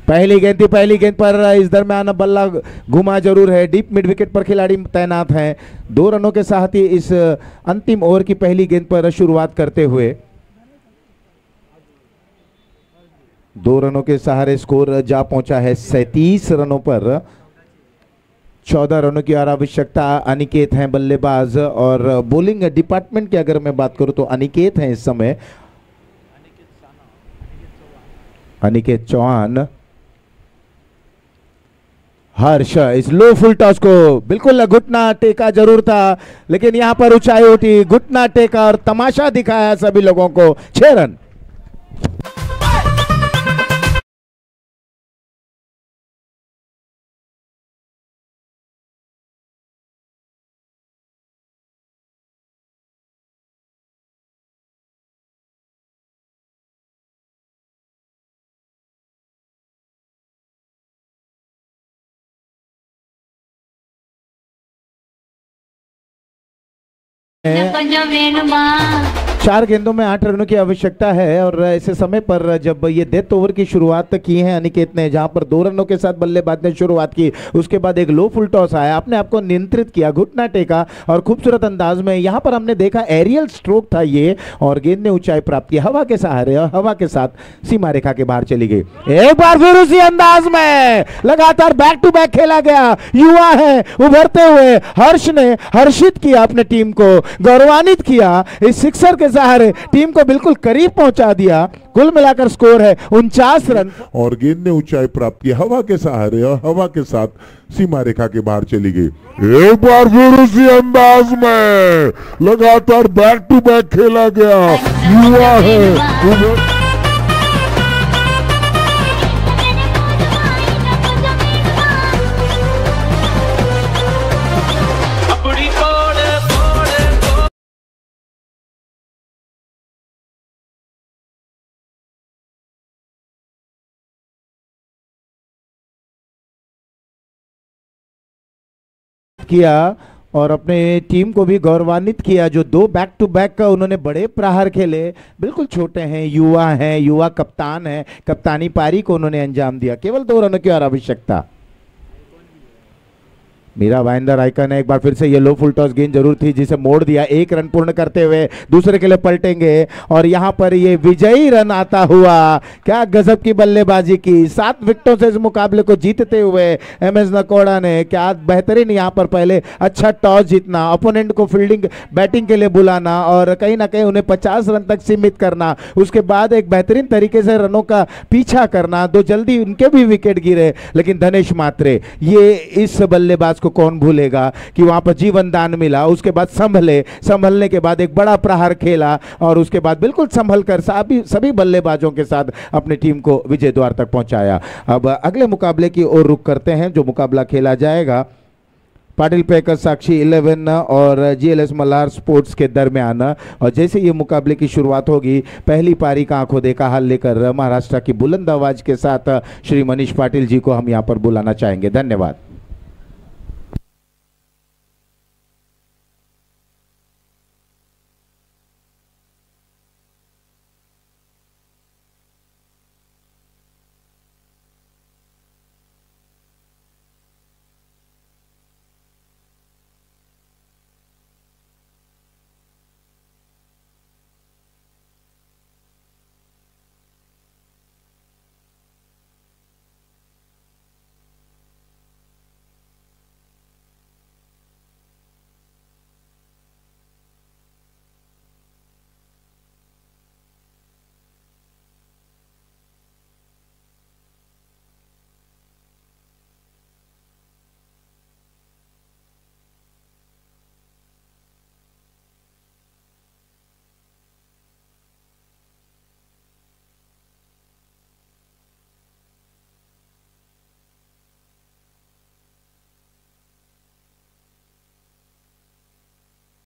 पहली गेंद थी, पहली गेंद पर इस दरमियान बल्ला घुमा जरूर है, डीप मिड विकेट पर खिलाड़ी तैनात हैं। 2 रनों के साथ ही इस अंतिम ओवर की पहली गेंद पर शुरुआत करते हुए 2 रनों के सहारे स्कोर जा पहुंचा है 37 रनों पर। 14 रनों की और आवश्यकता। अनिकेत हैं बल्लेबाज और बॉलिंग डिपार्टमेंट की अगर मैं बात करूं तो अनिकेत हैं इस समय, अनिकेत चौहान। हर्ष इस लो फुल टॉस को बिल्कुल घुटना टेका जरूर था, लेकिन यहां पर ऊंचाई उठी, घुटना टेका और तमाशा दिखाया सभी लोगों को। 6 रन। वेणुमा 4 गेंदों में 8 रनों की आवश्यकता है और ऐसे समय पर जब ये डेथ ओवर की शुरुआत की है अनिकेत ने, जहां पर 2 रनों के साथ बल्लेबाज ने शुरुआत की, उसके बाद एक लो फुल टॉस आया, अपने आप को नियंत्रित किया, घुटना टेका और खूबसूरत अंदाज में यहां पर हमने देखा एरियल स्ट्रोक था ये और गेंद ने ऊंचाई प्राप्त की हवा के सहारे और हवा के साथ सीमा रेखा के बाहर चली गई। एक बार फिर उसी अंदाज में लगातार बैक टू बैक खेला गया। युवा है उभरते हुए हर्ष ने हर्षित किया अपने टीम को, गौरवान्वित किया, इस सिक्सर के सहारे टीम को बिल्कुल करीब पहुंचा दिया। कुल मिलाकर स्कोर है 49 रन और गेंद ने ऊंचाई प्राप्त की हवा के सहारे और हवा के साथ सीमा रेखा के बाहर चली गई। एक बार फिर उसी अंदाज में लगातार बैक टू बैक खेला गया। युवा है किया और अपने टीम को भी गौरवान्वित किया। जो 2 बैक टू बैक का उन्होंने बड़े प्रहार खेले, बिल्कुल छोटे हैं, युवा हैं, युवा कप्तान है, कप्तानी पारी को उन्होंने अंजाम दिया। केवल 2 रनों की और आवश्यकता। मीरा भाईंदर आइकन है, एक बार फिर से ये लो फुल टॉस गेंद जरूर थी जिसे मोड़ दिया। 1 रन पूर्ण करते हुए दूसरे के लिए पलटेंगे और यहां पर ये विजयी रन आता हुआ। क्या गजब की बल्लेबाजी की, 7 विकेटों से इस मुकाबले को जीतते हुए MS नाकोड़ा ने। क्या बेहतरीन यहां पर पहले अच्छा टॉस जीतना, ओपोनेंट को फील्डिंग बैटिंग के लिए बुलाना और कहीं ना कहीं उन्हें 50 रन तक सीमित करना, उसके बाद एक बेहतरीन तरीके से रनों का पीछा करना। 2 जल्दी उनके भी विकेट गिरे, लेकिन धनेश मात्रे, ये इस बल्लेबाज कौन भूलेगा कि वहां पर जीवन दान मिला। उसके बाद संभलने के बाद एक बड़ा प्रहार खेला और उसके बाद बिल्कुल संभल कर सभी बल्लेबाजों के साथ अपनी टीम को विजय द्वार तक पहुंचाया। अब अगले मुकाबले की ओर रुख करते हैं जो मुकाबला खेला जाएगा पाटिल पैकर्स साक्षी 11 और GLS मल्हार स्पोर्ट्स के दरमियान। और जैसे ये मुकाबले की शुरुआत होगी, पहली पारी का आंखों देखा हाल लेकर महाराष्ट्र की बुलंद आवाज के साथ श्री मनीष पाटिल जी को हम यहाँ पर बुलाना चाहेंगे। धन्यवाद।